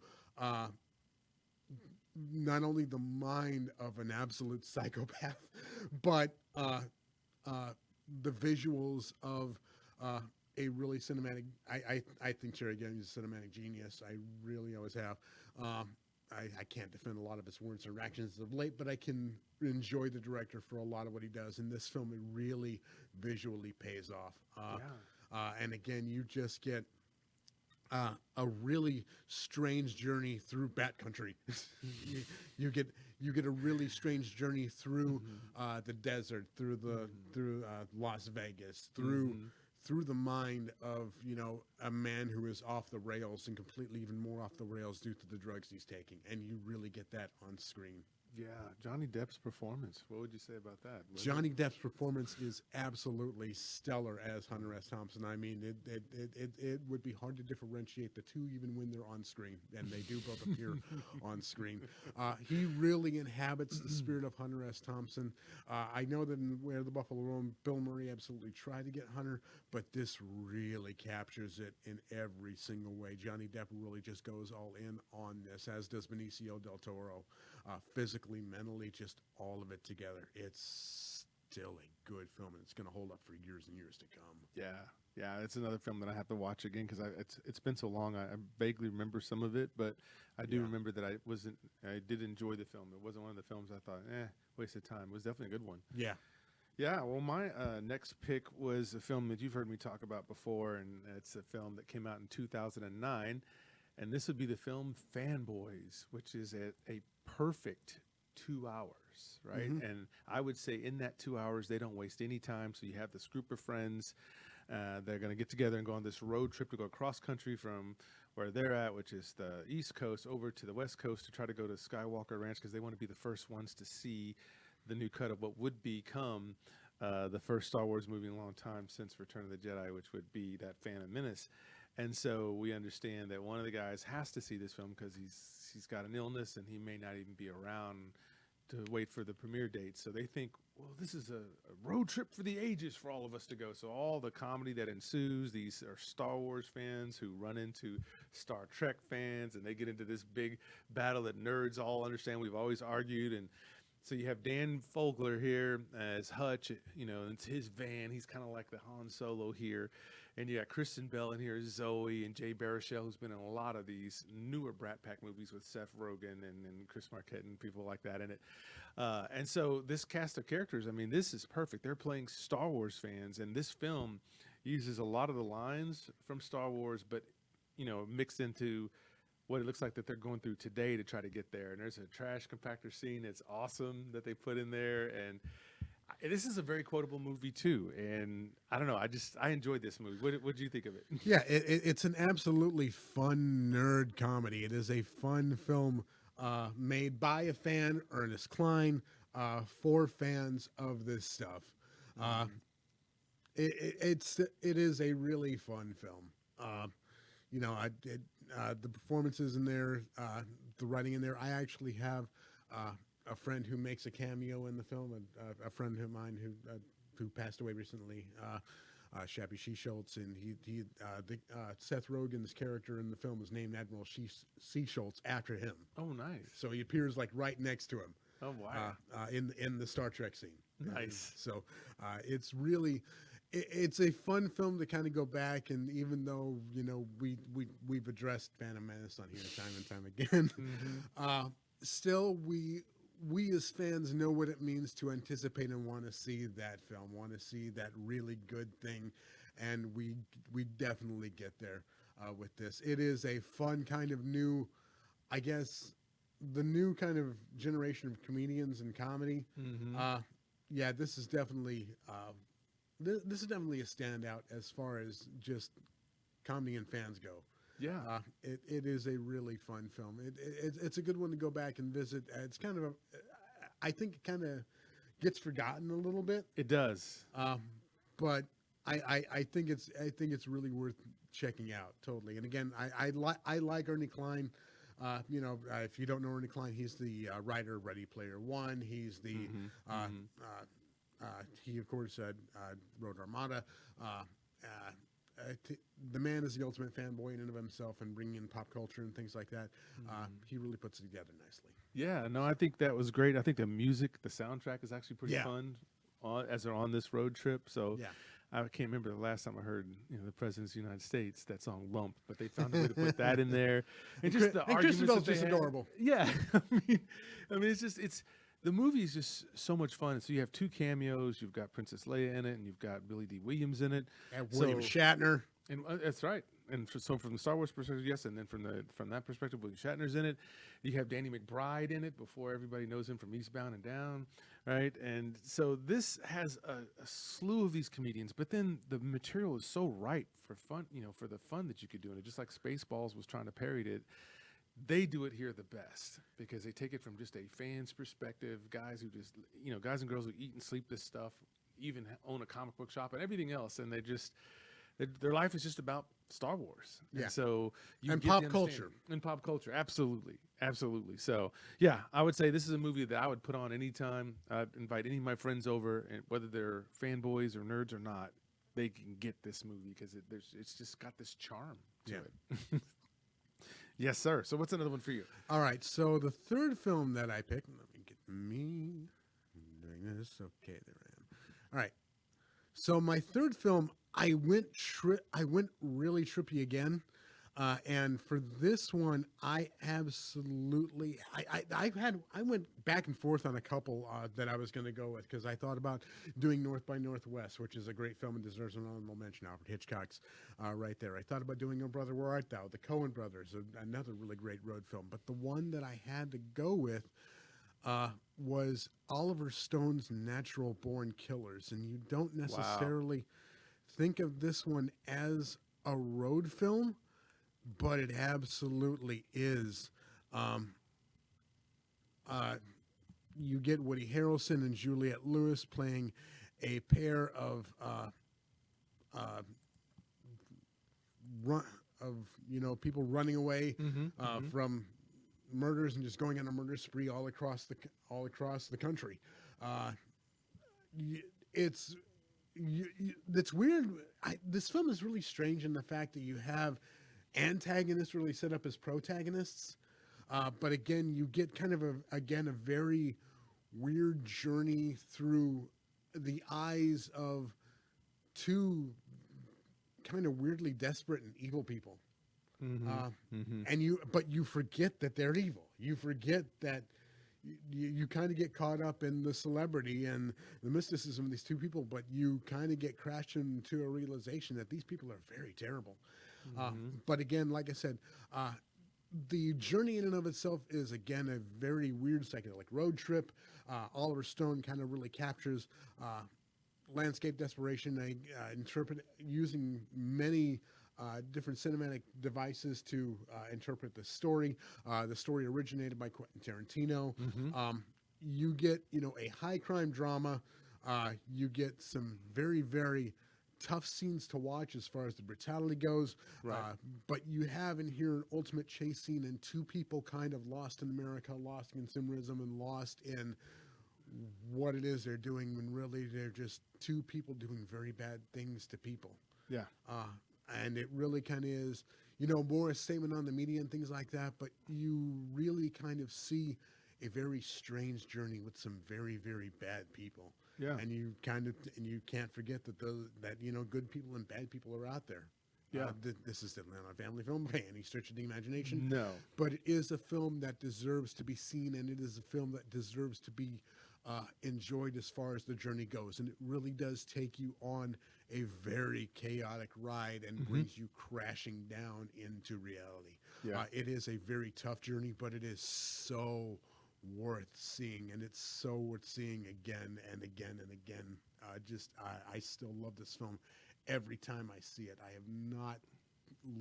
Speaker 1: not only the mind of an absolute psychopath, but the visuals of a really cinematic. I think Terry Gilliam is a cinematic genius. I really always have. I can't defend a lot of his words or actions of late, but I can enjoy the director for a lot of what he does. In this film, it really visually pays off. And again, you just get a really strange journey through Bat Country. you get a really strange journey through the desert, through Las Vegas, through the mind of, you know, a man who is off the rails and completely even more off the rails due to the drugs he's taking. And you really get that on screen.
Speaker 2: Yeah, Johnny Depp's performance. What would you say about that?
Speaker 1: Johnny Depp's performance is absolutely stellar as Hunter S. Thompson. I mean, it would be hard to differentiate the two even when they're on screen, and they do both appear on screen. He really inhabits the spirit of Hunter S. Thompson. I know that in Where the Buffalo Roam, Bill Murray absolutely tried to get Hunter, but this really captures it in every single way. Johnny Depp really just goes all in on this, as does Benicio del Toro. Physically, mentally, just all of it together. It's still a good film, and it's going to hold up for years and years to come.
Speaker 2: Yeah, it's another film that I have to watch again because it's been so long. I vaguely remember some of it, but I do remember that I did enjoy the film. It wasn't one of the films I thought, waste of time. It was definitely a good one.
Speaker 1: Yeah.
Speaker 2: Yeah, well, my next pick was a film that you've heard me talk about before, and it's a film that came out in 2009. And this would be the film Fanboys, which is a perfect 2 hours, right? And I would say in that 2 hours, they don't waste any time. So you have this group of friends. They're going to get together and go on this road trip to go cross country from where they're at, which is the East Coast, over to the West Coast to try to go to Skywalker Ranch because they want to be the first ones to see the new cut of what would become the first Star Wars movie in a long time since Return of the Jedi, which would be that Phantom Menace. And so we understand that one of the guys has to see this film because he's got an illness and he may not even be around to wait for the premiere date. So they think, well, this is a road trip for the ages for all of us to go. So all the comedy that ensues, these are Star Wars fans who run into Star Trek fans, and they get into this big battle that nerds all understand. We've always argued. And so you have Dan Fogler here as Hutch, you know, it's his van. He's kind of like the Han Solo here. And you got Kristen Bell in here, Zoe, and Jay Baruchel, who's been in a lot of these newer Brat Pack movies with Seth Rogen and Chris Marquette and people like that in it. And so this cast of characters, I mean, this is perfect. They're playing Star Wars fans, and this film uses a lot of the lines from Star Wars, but, you know, mixed into what it looks like that they're going through today to try to get there. And there's a trash compactor scene that's awesome that they put in there, and This is a very quotable movie too, and I don't know. I enjoyed this movie. What did you think of it?
Speaker 1: Yeah, it's an absolutely fun nerd comedy. It is a fun film made by a fan, Ernest Cline, for fans of this stuff. It is a really fun film. You know, the performances in there, the writing in there. I actually have a friend who makes a cameo in the film, a friend of mine who passed away recently, Shappy She-Schultz, and Seth Rogen's character in the film is named Admiral She-Schultz after him.
Speaker 2: Oh, nice.
Speaker 1: So he appears like right next to him.
Speaker 2: Oh, wow.
Speaker 1: In the Star Trek scene.
Speaker 2: Nice.
Speaker 1: And so it's really. It's a fun film to kind of go back, and even though we've addressed Phantom Menace on here time and time again, still we as fans know what it means to anticipate and want to see that film, want to see that really good thing, and we definitely get there with this. It is a fun kind of new, I guess, the new kind of generation of comedians and comedy. Yeah, this is definitely. This is definitely a standout as far as just comedy and fans go.
Speaker 2: Yeah.
Speaker 1: It is a really fun film. It's a good one to go back and visit. It's kind of I think it kind of gets forgotten a little bit.
Speaker 2: It does.
Speaker 1: But I think it's really worth checking out totally. And again, I like Ernie Cline. If you don't know Ernie Cline, he's the writer of Ready Player One. He's the he, of course, wrote Armada. The man is the ultimate fanboy in and of himself, and bringing in pop culture and things like that. He really puts it together nicely.
Speaker 2: Yeah, no, I think that was great. I think the music, the soundtrack is actually pretty
Speaker 1: Yeah.
Speaker 2: fun as they're on this road trip. So
Speaker 1: Yeah.
Speaker 2: I can't remember the last time I heard the President of the United States, that song Lump, but they found a way to put that in there. And just the arguments
Speaker 1: Christabel's
Speaker 2: that they
Speaker 1: just
Speaker 2: had.
Speaker 1: adorable.
Speaker 2: Yeah. I mean, it's the movie is just so much fun. So you have two cameos. You've got Princess Leia in it, and you've got Billy D. Williams in it.
Speaker 1: And William Shatner.
Speaker 2: And that's right. And so from the Star Wars perspective, yes, and then from that perspective, William Shatner's in it. You have Danny McBride in it before everybody knows him from Eastbound and Down, right? And so this has a slew of these comedians, but then the material is so ripe for fun, for the fun that you could do in it. Just like Spaceballs was trying to parody it, they do it here the best because they take it from just a fan's perspective, guys who just, guys and girls who eat and sleep this stuff, even own a comic book shop and everything else, and they just. Their life is just about Star Wars.
Speaker 1: Yeah.
Speaker 2: And so
Speaker 1: and pop culture.
Speaker 2: And pop culture. Absolutely. Absolutely. So, yeah, I would say this is a movie that I would put on anytime. I'd invite any of my friends over, and whether they're fanboys or nerds or not, they can get this movie because it's just got this charm to it. Yes, sir. So what's another one for you?
Speaker 1: All right. So the third film that I picked, let me get me doing this. Okay, there I am. All right. So my third film, I went really trippy again, and for this one, I absolutely I went back and forth on a couple that I was going to go with because I thought about doing North by Northwest, which is a great film and deserves an honorable mention. Alfred Hitchcock's right there. I thought about doing Oh Brother Where Art Thou, the Coen Brothers, another really great road film. But the one that I had to go with was Oliver Stone's Natural Born Killers, and you don't necessarily think of this one as a road film, but it absolutely is. You get Woody Harrelson and Juliette Lewis playing a pair of people running away from murders and just going on a murder spree all across the country. It's weird. This film is really strange in the fact that you have antagonists really set up as protagonists, but again, you get kind of a very weird journey through the eyes of two kind of weirdly desperate and evil people. And you forget that they're evil. You forget that you kind of get caught up in the celebrity and the mysticism of these two people, but you kind of get crashed into a realization that these people are very terrible. But again, like I said, the journey in and of itself is, again, a very weird psychedelic road trip. Oliver Stone kind of really captures landscape desperation. I interpret using many different cinematic devices to interpret the story. The story originated by Quentin Tarantino. You get, a high crime drama. You get some very, very tough scenes to watch as far as the brutality goes.
Speaker 2: Right.
Speaker 1: But you have in here an ultimate chase scene and two people kind of lost in America, lost in consumerism, and lost in what it is they're doing when really they're just two people doing very bad things to people.
Speaker 2: Yeah.
Speaker 1: And it really kind of is, more a statement on the media and things like that, but you really kind of see a very strange journey with some very, very bad people.
Speaker 2: Yeah.
Speaker 1: And you can't forget that good people and bad people are out there.
Speaker 2: Yeah.
Speaker 1: This is not a family film by any stretch of the imagination.
Speaker 2: No.
Speaker 1: But it is a film that deserves to be seen, and it is a film that deserves to be enjoyed as far as the journey goes. And it really does take you on a very chaotic ride and brings you crashing down into reality.
Speaker 2: Yeah.
Speaker 1: It is a very tough journey, but it is so worth seeing, and it's so worth seeing again and again and again. I still love this film every time I see it. I have not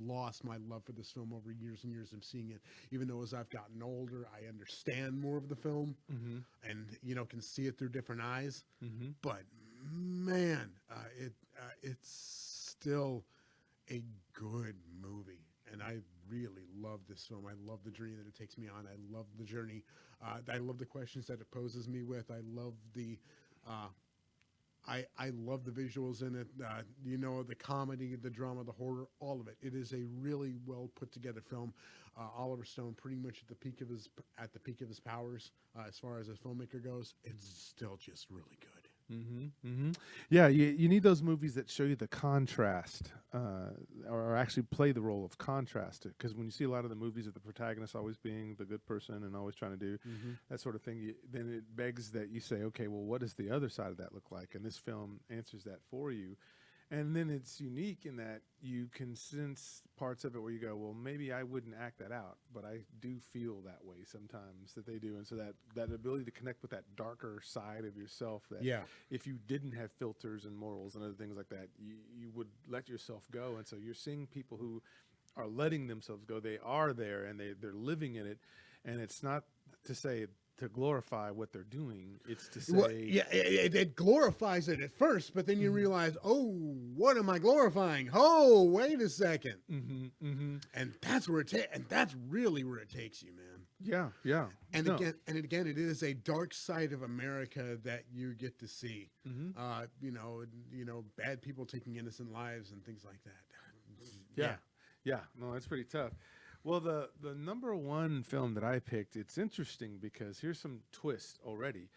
Speaker 1: lost my love for this film over years and years of seeing it, even though as I've gotten older, I understand more of the film and, can see it through different eyes. But man, it's still a good movie. And I really love this film. I love the journey that it takes me on. I love the journey. I love the questions that it poses me with. I love the I love the visuals in it. The comedy, the drama, the horror, all of it. It is a really well put together film. Oliver Stone, pretty much at the peak of his powers, as far as a filmmaker goes. It's still just really good.
Speaker 2: Yeah, you need those movies that show you the contrast, or actually play the role of contrast. Because when you see a lot of the movies of the protagonist always being the good person and always trying to do that sort of thing, then it begs that you say, okay, well, what does the other side of that look like? And this film answers that for you. And then it's unique in that you can sense parts of it where you go, well, maybe I wouldn't act that out, but I do feel that way sometimes that they do. And so that ability to connect with that darker side of yourself, that if you didn't have filters and morals and other things like that, you would let yourself go. And so you're seeing people who are letting themselves go. They are there and they're living in it. And it's not to say to glorify what they're doing. It's to say...
Speaker 1: Well, it glorifies it at first, but then you realize, oh, what am I glorifying? Oh, wait a second. And that's where and that's really where it takes you, man.
Speaker 2: Yeah.
Speaker 1: And again, it is a dark side of America that you get to see. Bad people taking innocent lives and things like that.
Speaker 2: Yeah. No, that's pretty tough. Well, the number one film that I picked, it's interesting because here's some twists already.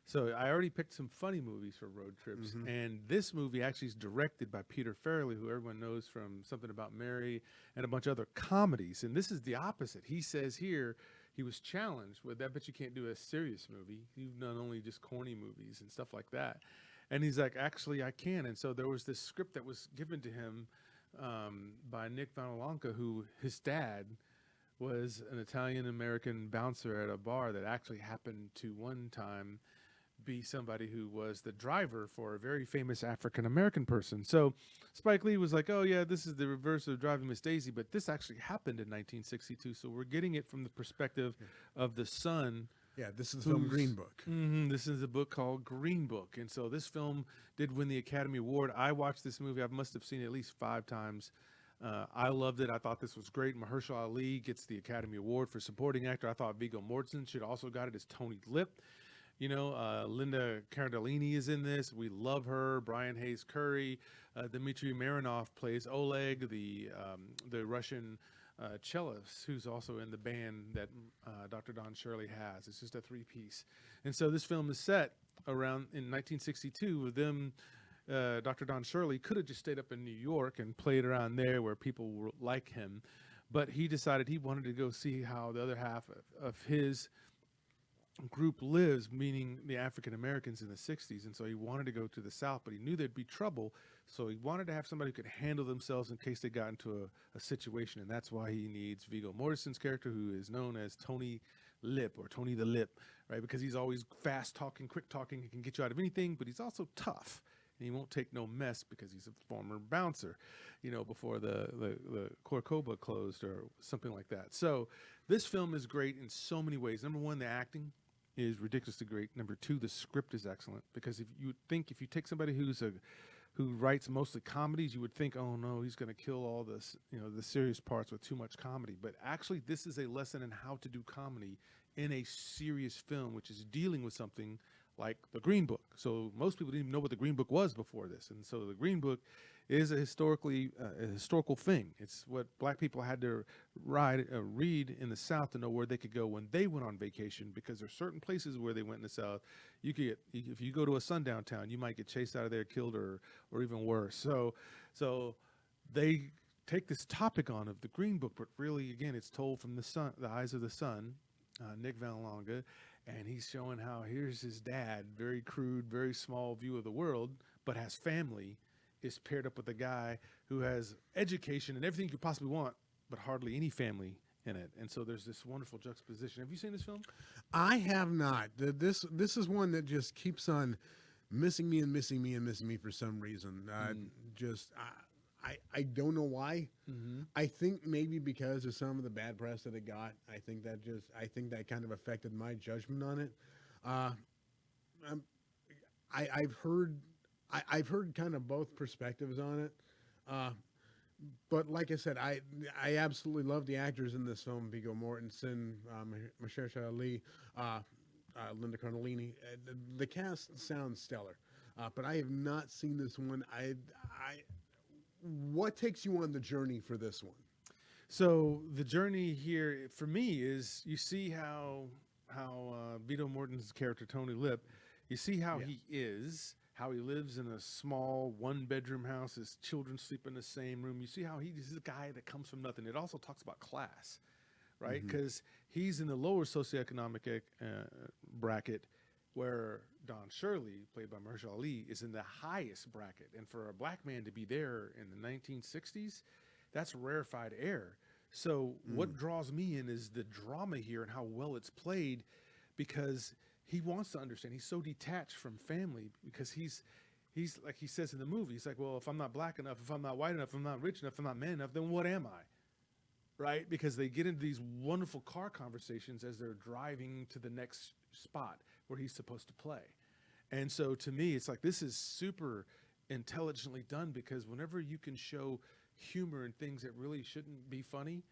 Speaker 2: So I already picked some funny movies for road trips, and this movie actually is directed by Peter Farrelly, who everyone knows from Something About Mary and a bunch of other comedies. And this is the opposite. He says here he was challenged with that, but you can't do a serious movie. You've done only just corny movies and stuff like that. And he's like, actually, I can. And so there was this script that was given to him by Nick Vallelonga, who his dad was an Italian-American bouncer at a bar that actually happened to one time be somebody who was the driver for a very famous African-American person. So Spike Lee was like, oh, yeah, this is the reverse of Driving Miss Daisy, but this actually happened in 1962, so we're getting it from the perspective of the son.
Speaker 1: Yeah, this is the film Green Book.
Speaker 2: This is a book called Green Book. And so this film did win the Academy Award. I watched this movie. I must have seen it at least 5 times. I loved it. I thought this was great. Mahershala Ali gets the Academy Award for supporting actor. I thought Viggo Mortensen should also got it as Tony Lip. Linda Cardellini is in this. We love her. Brian Hayes Curry. Dmitry Marinov plays Oleg, the Russian cellist who's also in the band that Dr. Don Shirley has. It's just a 3-piece. And so this film is set around in 1962 with them. Dr. Don Shirley could have just stayed up in New York and played around there where people were like him. But he decided he wanted to go see how the other half of his group lives, meaning the African Americans in the 60s. And so he wanted to go to the South, but he knew there'd be trouble. So he wanted to have somebody who could handle themselves in case they got into a situation. And that's why he needs Viggo Mortensen's character, who is known as Tony Lip, or Tony the Lip, right? Because he's always fast talking, quick talking. He can get you out of anything, but he's also tough. And he won't take no mess because he's a former bouncer, before the Corcova closed or something like that. So this film is great in so many ways. Number one, the acting is ridiculously great. Number two, the script is excellent, because if you take somebody who writes mostly comedies, you would think, oh no, he's going to kill all this, the serious parts with too much comedy. But actually, this is a lesson in how to do comedy in a serious film, which is dealing with something like the Green Book. So most people didn't even know what the Green Book was before this. And so the Green Book is a historical thing. It's what black people had to read in the South to know where they could go when they went on vacation, because there are certain places where they went in the South. You could if you go to a sundown town, you might get chased out of there, killed, or even worse. So they take this topic on of the Green Book, but really, again, it's told from the eyes of the son, Nick Vallelonga, and he's showing how here's his dad, very crude, very small view of the world, but has family, is paired up with a guy who has education and everything you could possibly want, but hardly any family in it. And so there's this wonderful juxtaposition. Have you seen this film?
Speaker 1: I have not. This is one that just keeps on missing me and missing me and missing me for some reason. I don't know why.
Speaker 2: Mm-hmm.
Speaker 1: I think maybe because of some of the bad press that it got. I think that kind of affected my judgment on it. I've heard kind of both perspectives on it. But like I said, I absolutely love the actors in this film: Viggo Mortensen, Mahershala Ali, Linda Cardellini. The cast sounds stellar. But I have not seen this one. What takes you on the journey for this one?
Speaker 2: So the journey here for me is, you see how Viggo Mortensen's character Tony Lip, you see how he is, how he lives in a small 1-bedroom house. His children sleep in the same room. You see how he's a guy that comes from nothing. It also talks about class, right? Because he's in the lower socioeconomic bracket, where Don Shirley, played by Mahershala Ali, is in the highest bracket. And for a black man to be there in the 1960s, that's rarefied air. So what draws me in is the drama here and how well it's played, because he wants to understand. He's so detached from family, because he's like he says in the movie, he's like, well, if I'm not black enough, if I'm not white enough, if I'm not rich enough, if I'm not man enough, then what am I? Right? Because they get into these wonderful car conversations as they're driving to the next spot where he's supposed to play. And so to me, it's like, this is super intelligently done, because whenever you can show humor in things that really shouldn't be funny,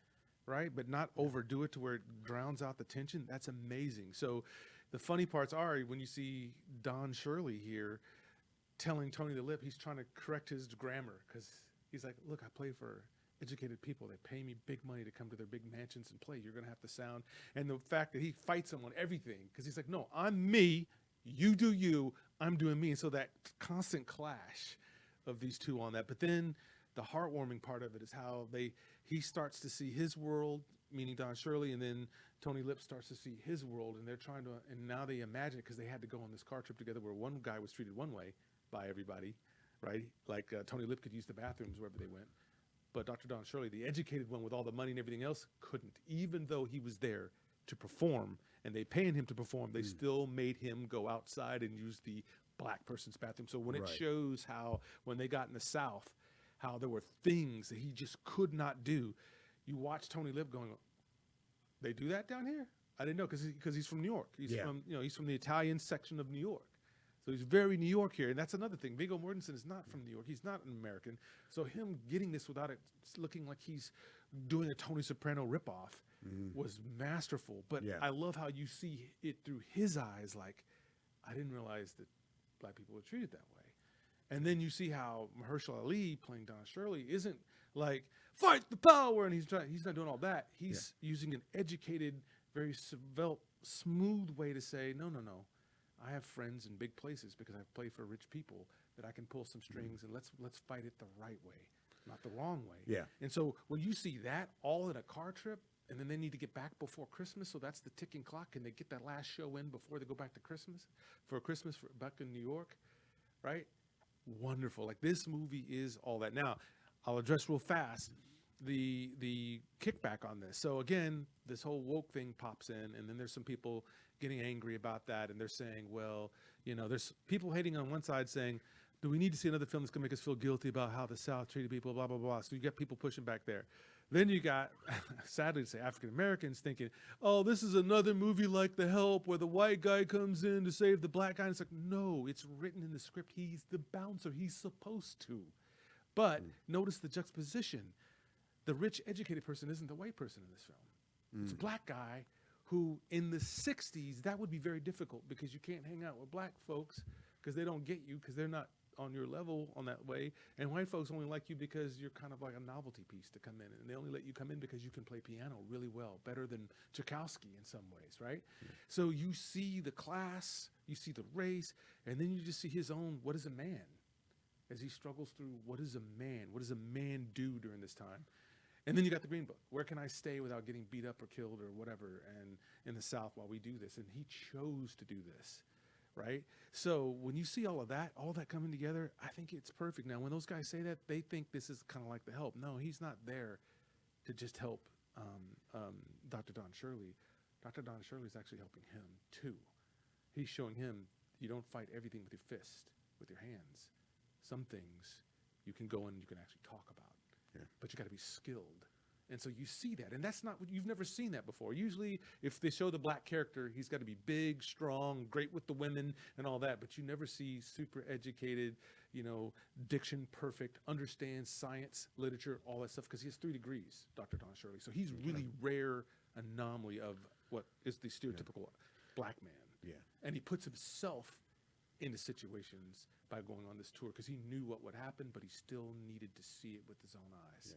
Speaker 2: right, but not overdo it to where it drowns out the tension, that's amazing. So the funny parts are when you see Don Shirley here telling Tony the Lip, he's trying to correct his grammar, because he's like, look, I play for educated people. They pay me big money to come to their big mansions and play. You're going to have to sound. And the fact that he fights him on everything, because he's like, no, I'm me. You do you. I'm doing me. And so that constant clash of these two on that. But then the heartwarming part of it is how he starts to see his world, meaning Don Shirley, and then Tony Lip starts to see his world, and they're trying to, and now they imagine it, because they had to go on this car trip together where one guy was treated one way by everybody, right? Like Tony Lip could use the bathrooms wherever they went. But Dr. Don Shirley, the educated one with all the money and everything else, couldn't. Even though he was there to perform and they paying him to perform, they still made him go outside and use the black person's bathroom. So when it shows how, when they got in the South, how there were things that he just could not do, you watch Tony Lip going, they do that down here? I didn't know, because he's from New York. He's from he's from the Italian section of New York. So he's very New York here. And that's another thing. Viggo Mortensen is not from New York. He's not an American. So him getting this without it looking like he's doing a Tony Soprano ripoff was masterful. But I love how you see it through his eyes. Like, I didn't realize that black people were treated that way. And then you see how Mahershala Ali playing Don Shirley isn't like, fight the power. And he's not doing all that. He's using an educated, very smooth way to say, no. I have friends in big places because I play for rich people, that I can pull some strings and let's fight it the right way, not the wrong way.
Speaker 1: Yeah.
Speaker 2: And so when you see that all in a car trip, and then they need to get back before Christmas, so that's the ticking clock. Can they get that last show in before they go back to Christmas back in New York, right? Wonderful. Like, this movie is all that. Now, I'll address real fast the kickback on this. So again, this whole woke thing pops in, and then there's some people getting angry about that, and they're saying, well, you know, there's people hating on one side saying, do we need to see another film that's going to make us feel guilty about how the South treated people, blah, blah, blah. So you got people pushing back there. Then you got, sadly to say, African Americans thinking, oh, this is another movie like The Help where the white guy comes in to save the black guy. And it's like, no, it's written in the script. He's the bouncer. He's supposed to. But notice the juxtaposition. The rich, educated person isn't the white person in this film. It's a black guy who, in the 60s, that would be very difficult because you can't hang out with black folks because they don't get you because they're not on your level on that way, and white folks only like you because you're kind of like a novelty piece to come in, and they only let you come in because you can play piano really well, better than Tchaikovsky in some ways, right? Yeah. So you see the class, you see the race, and then you just see his own, what is a man? As he struggles through, what is a man? What does a man do during this time? And then you got the Green Book. Where can I stay without getting beat up or killed or whatever, and in the South while we do this? And he chose to do this. Right? So when you see all that coming together, I think it's perfect. Now, when those guys say that, they think this is kind of like The Help. No, he's not there to just help Dr. Don Shirley. Dr. Don Shirley is actually helping him, too. He's showing him you don't fight everything with your fist, with your hands. Some things you can go in and you can actually talk about, but you got to be skilled. And so you see that, and that's not, you've never seen that before. Usually, if they show the black character, he's got to be big, strong, great with the women and all that, but you never see super educated, you know, diction perfect, understands science, literature, all that stuff, because he has 3 degrees, Dr. Don Shirley. So he's really rare anomaly of what is the stereotypical black man. Yeah. And he puts himself into situations by going on this tour because he knew what would happen, but he still needed to see it with his own eyes. Yeah.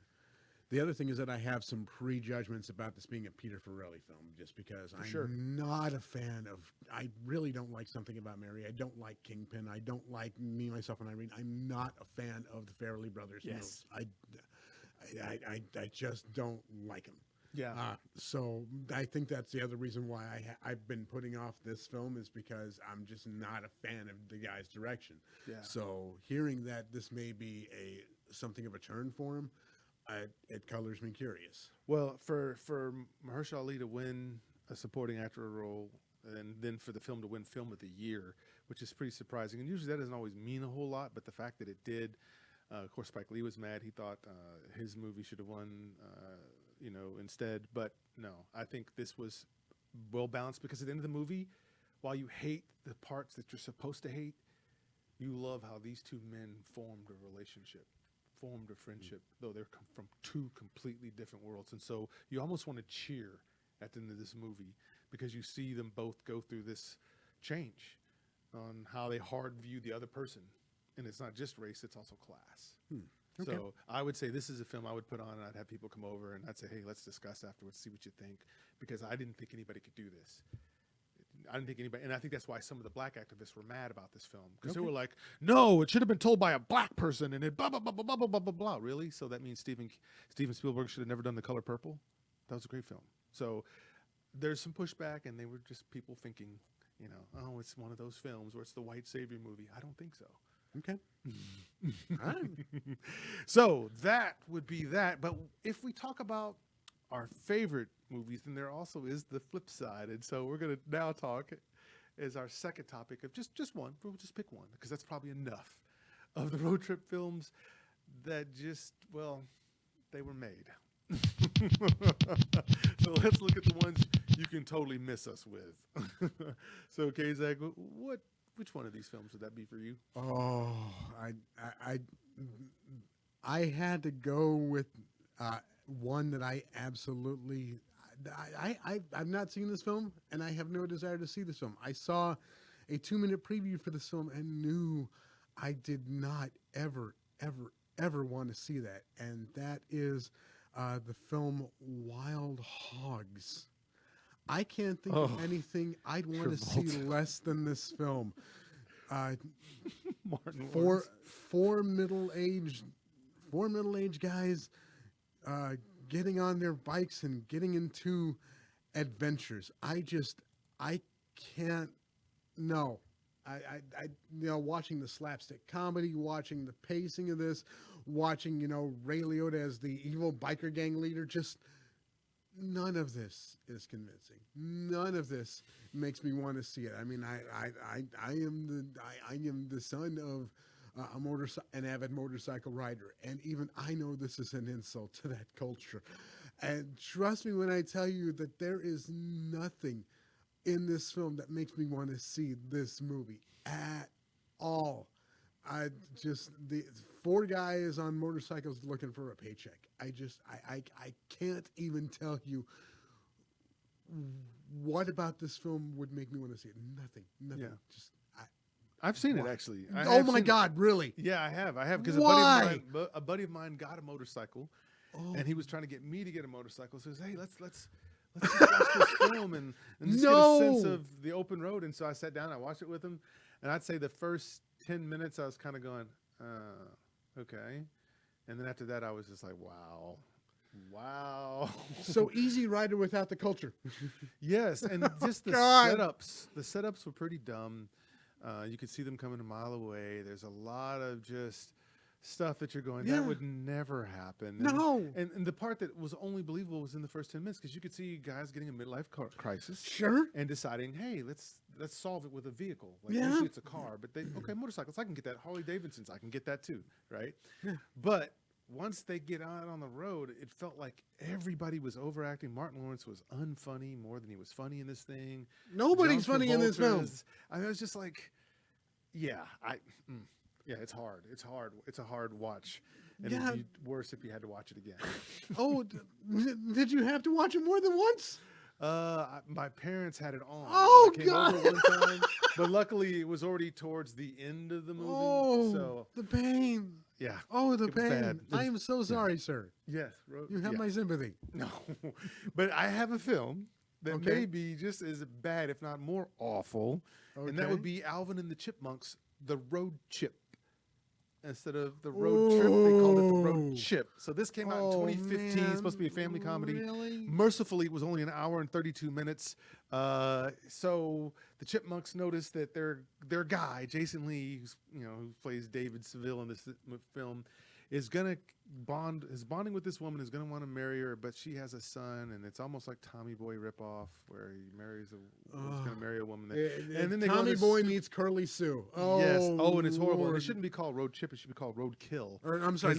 Speaker 1: The other thing is that I have some prejudgments about this being a Peter Farrelly film, just because I'm not a fan of. I really don't like Something About Mary. I don't like Kingpin. I don't like Me, Myself, and Irene. I'm not a fan of the Farrelly brothers.
Speaker 2: Yes,
Speaker 1: I just don't like them.
Speaker 2: Yeah.
Speaker 1: So I think that's the other reason why I've been putting off this film is because I'm just not a fan of the guy's direction.
Speaker 2: Yeah.
Speaker 1: So hearing that this may be something of a turn for him. It colors me curious.
Speaker 2: Well, for Mahershala Ali to win a supporting actor role, and then for the film to win Film of the Year, which is pretty surprising. And usually that doesn't always mean a whole lot, but the fact that it did, of course, Spike Lee was mad. He thought his movie should have won, instead. But no, I think this was well balanced because at the end of the movie, while you hate the parts that you're supposed to hate, you love how these 2 men formed a relationship. Formed a friendship, though they're from 2 completely different worlds. And so you almost want to cheer at the end of this movie because you see them both go through this change on how they hard view the other person. And it's not just race, it's also class. Okay. So I would say this is a film I would put on and I'd have people come over and I'd say, hey, let's discuss afterwards, see what you think, because I didn't think anybody could do this. I didn't think anybody, and I think that's why some of the black activists were mad about this film because they were like, "No, it should have been told by a black person," and it blah blah blah blah blah blah blah blah. Really? So that means Steven Spielberg should have never done The Color Purple? That was a great film. So there's some pushback, and they were just people thinking, oh, it's one of those films where it's the white savior movie. I don't think so.
Speaker 1: Okay. All right.
Speaker 2: So that would be that. But if we talk about our favorite movies, then there also is the flip side. And so we're going to now talk as our second topic of just one. We'll just pick one because that's probably enough of the road trip films that just, well, they were made. So let's look at the ones you can totally miss us with. So, Kazak, which one of these films would that be for you?
Speaker 1: Oh, I had to go with one that I absolutely. I've not seen this film, and I have no desire to see this film. I saw a 2-minute preview for this film and knew I did not ever want to see that, and that is the film Wild Hogs. I can't think of anything I'd want to see less than this film. Four middle-aged guys getting on their bikes and getting into adventures. I can't. No, watching the slapstick comedy, watching the pacing of this, watching Ray Liotta as the evil biker gang leader. Just none of this is convincing. None of this makes me want to see it. I mean, I am the son of an avid motorcycle rider, and even I know this is an insult to that culture. And trust me when I tell you that there is nothing in this film that makes me want to see this movie at all. The four guys on motorcycles looking for a paycheck. I can't even tell you what about this film would make me want to see it. Nothing.
Speaker 2: Yeah.
Speaker 1: Just
Speaker 2: I've seen it actually.
Speaker 1: Oh my God, really?
Speaker 2: Yeah, I have because a buddy of mine got a motorcycle, and he was trying to get me to get a motorcycle. So he says, "Hey, let's just watch this film and just get a sense of the open road." And so I sat down, I watched it with him, and I'd say the first 10 minutes I was kind of going, okay, and then after that I was just like, wow.
Speaker 1: So Easy Rider without the culture.
Speaker 2: Yes, and just the setups. The setups were pretty dumb. You could see them coming a mile away. There's a lot of just stuff that you're going, that would never happen.
Speaker 1: No.
Speaker 2: And the part that was only believable was in the first 10 minutes, because you could see guys getting a midlife crisis.
Speaker 1: Sure.
Speaker 2: And deciding, hey, let's solve it with a vehicle. Like usually it's a car, but motorcycles, I can get that. Harley Davidsons, I can get that too, right? Yeah. But once they get out on the road, it felt like everybody was overacting. Martin Lawrence was unfunny more than he was funny in this thing.
Speaker 1: Nobody's funny in this film.
Speaker 2: I was just like, yeah, it's hard. It's a hard watch. And it'd be worse if you had to watch it again.
Speaker 1: Oh, did you have to watch it more than once?
Speaker 2: My parents had it on.
Speaker 1: Oh,
Speaker 2: I came
Speaker 1: God.
Speaker 2: over one time, but luckily it was already towards the end of the movie.
Speaker 1: Oh,
Speaker 2: so
Speaker 1: the pain.
Speaker 2: Yeah.
Speaker 1: Oh, the
Speaker 2: it was
Speaker 1: pain.
Speaker 2: bad.
Speaker 1: I am so sorry, sir.
Speaker 2: Yes.
Speaker 1: You have my sympathy.
Speaker 2: No, but I have a film that may be just as bad, if not more awful, and that would be Alvin and the Chipmunks, The Road Chip. Instead of The Road Trip, they called it The Road Chip. So this came out in 2015. It's supposed to be a family comedy.
Speaker 1: Really?
Speaker 2: Mercifully, it was only an hour and 32 minutes. So the Chipmunks noticed that their guy, Jason Lee, who plays David Seville in this film, is gonna bonding with this woman, is gonna want to marry her, but she has a son, and it's almost like Tommy Boy ripoff, where he marries he's gonna marry a woman. And then
Speaker 1: Tommy Boy meets Curly Sue. Oh,
Speaker 2: yes. Oh, and it's horrible. And it shouldn't be called Road Chip. It should be called Road Kill.
Speaker 1: Or, I'm sorry.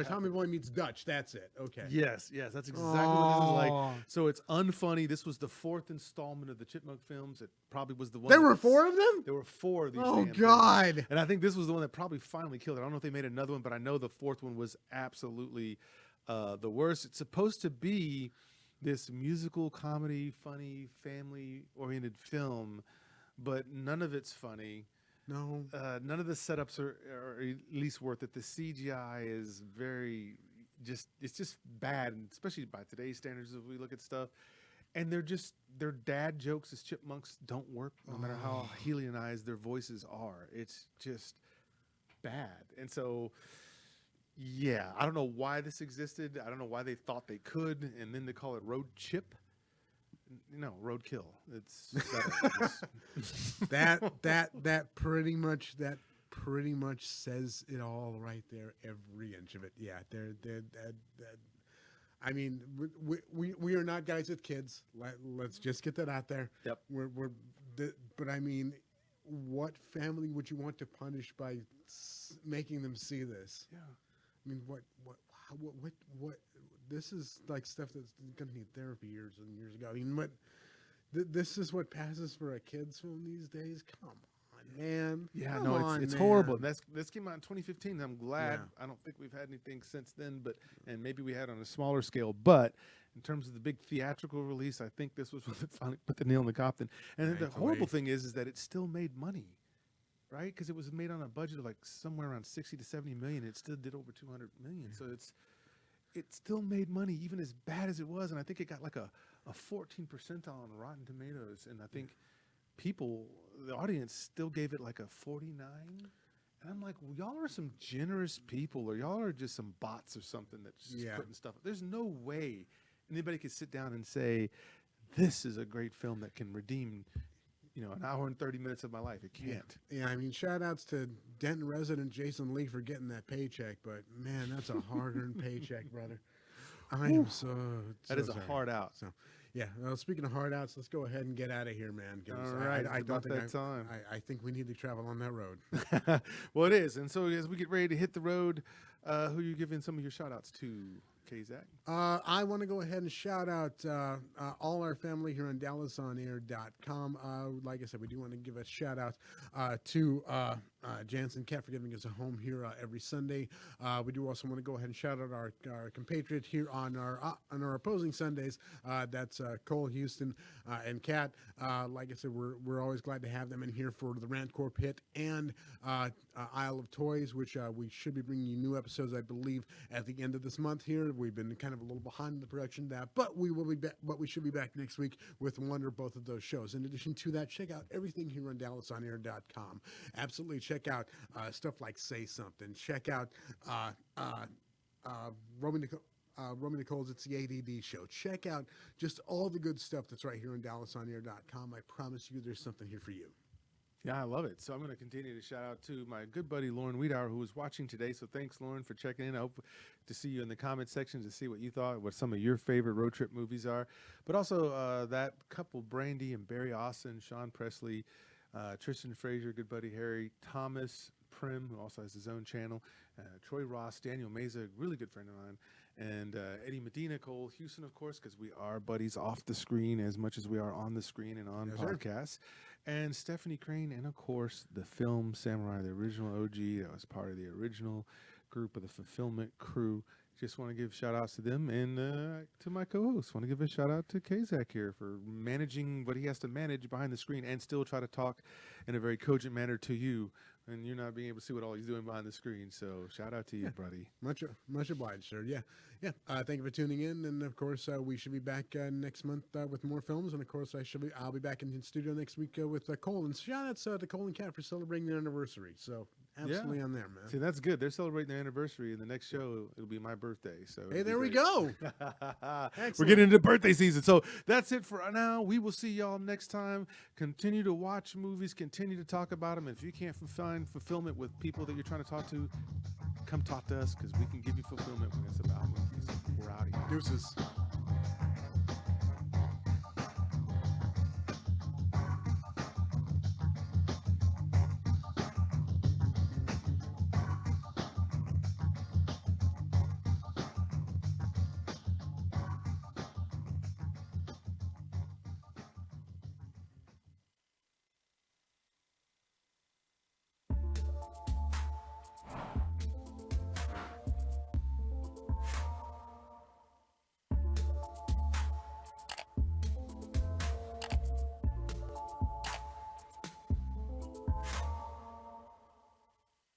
Speaker 1: Tommy Boy meets Dutch. That's it. Okay.
Speaker 2: Yes. That's exactly what this is like. So it's unfunny. This was the fourth installment of the Chipmunk films. It probably was the one.
Speaker 1: There were four of them?
Speaker 2: There were four of these.
Speaker 1: Oh, God.
Speaker 2: Films. And I think this was the one that probably finally killed it. I don't know if they made another one, but I know the fourth one was absolutely the worst. It's supposed to be this musical comedy, funny, family-oriented film, but none of it's funny.
Speaker 1: No.
Speaker 2: None of the setups are at least worth it. The CGI is it's just bad, and especially by today's standards as we look at stuff. And their dad jokes as Chipmunks don't work, no matter how Helianized their voices are. It's just bad. And so, yeah, I don't know why this existed. I don't know why they thought they could, and then they call it Road Chip. No, Road Kill. It's better.
Speaker 1: that pretty much says it all right there. Every inch of it. Yeah, I mean, we are not guys with kids. Let's just get that out there.
Speaker 2: Yep.
Speaker 1: But I mean, what family would you want to punish by making them see this?
Speaker 2: Yeah.
Speaker 1: I mean, what? This is like stuff that's going to need therapy years and years ago. I mean, this is what passes for a kid's film these days. Come on, man.
Speaker 2: Yeah,
Speaker 1: Come
Speaker 2: it's
Speaker 1: on,
Speaker 2: horrible.
Speaker 1: man.
Speaker 2: This came out in 2015. I'm glad.
Speaker 1: Yeah.
Speaker 2: I don't think we've had anything since then, and maybe we had on a smaller scale. But in terms of the big theatrical release, I think this was what finally put the nail in the coffin. And the horrible thing is that it still made money. Right, because it was made on a budget of like somewhere around 60 to 70 million. It still did over 200 million. So it still made money, even as bad as it was. And I think it got like a 14 percentile on Rotten Tomatoes. And I think the audience still gave it like a 49. And I'm like, well, y'all are some generous people, or y'all are just some bots or something that's just putting stuff. There's no way anybody could sit down and say, this is a great film that can redeem, an hour and 30 minutes of my life. It can't.
Speaker 1: Yeah, I mean, shout outs to Denton resident Jason Lee for getting that paycheck, but man, that's a hard-earned paycheck, brother. I am
Speaker 2: That is
Speaker 1: sorry.
Speaker 2: a hard out.
Speaker 1: So, yeah. Well, speaking of hard outs, let's go ahead and get out of here, man.
Speaker 2: All right,
Speaker 1: I don't think
Speaker 2: time.
Speaker 1: I think we need to travel on that road.
Speaker 2: Well, it is. And so as we get ready to hit the road, who are you giving some of your shout outs to, K-Zach?
Speaker 1: I want to go ahead and shout out all our family here on DallasOnAir.com. Like I said, we do want to give a shout out to Jansen Cat for giving us a home here every Sunday. We do also want to go ahead and shout out our compatriot here on our opposing Sundays. That's Cole, Houston, and Cat. Like I said, we're always glad to have them in here for the Rant Corp Pit and Isle of Toys, which we should be bringing you new episodes, I believe, at the end of this month here. We've been kind of a little behind the production of that, but we will be back. But we should be back next week with one or both of those shows. In addition to that, check out everything here on DallasOnAir.com. Absolutely check out stuff like Say Something. Check out Roman Nicole's It's the ADD Show. Check out just all the good stuff that's right here on DallasOnAir.com. I promise you there's something here for you.
Speaker 2: Yeah, I love it. So I'm going to continue to shout out to my good buddy Lauren Wiedauer, who was watching today. So thanks, Lauren, for checking in. I hope to see you in the comment section to see what you thought, what some of your favorite road trip movies are. But also that couple, Brandy and Barry Austin, Sean Presley, Tristan Frazier, good buddy Harry, Thomas Prim, who also has his own channel, Troy Ross, Daniel Meza, really good friend of mine, and Eddie Medina, Cole Houston, of course, because we are buddies off the screen as much as we are on the screen and on podcasts. And Stephanie Crane, and of course, the film Samurai, the original OG, that was part of the original group of the Fulfillment crew. Just want to give shout outs to them, and to my co-host. Want to give a shout out to K-Zach here for managing what he has to manage behind the screen and still try to talk in a very cogent manner to you, and you're not being able to see what all he's doing behind the screen. So shout out to you, buddy.
Speaker 1: Much obliged, sir. Yeah. Thank you for tuning in, and of course, we should be back next month with more films. And of course, I'll be back in the studio next week with Cole. And shout outs to Cole and Cat for celebrating their anniversary. So absolutely on there, man.
Speaker 2: See, that's good. They're celebrating their anniversary, and the next show it'll be my birthday. So
Speaker 1: hey, there we go.
Speaker 2: We're getting into birthday season. So that's it for now. We will see y'all next time. Continue to watch movies. Continue to talk about them. If you can't find fulfillment with people that you're trying to talk to, come talk to us, because we can give you fulfillment when it's about movies. We're out of here.
Speaker 1: Deuces.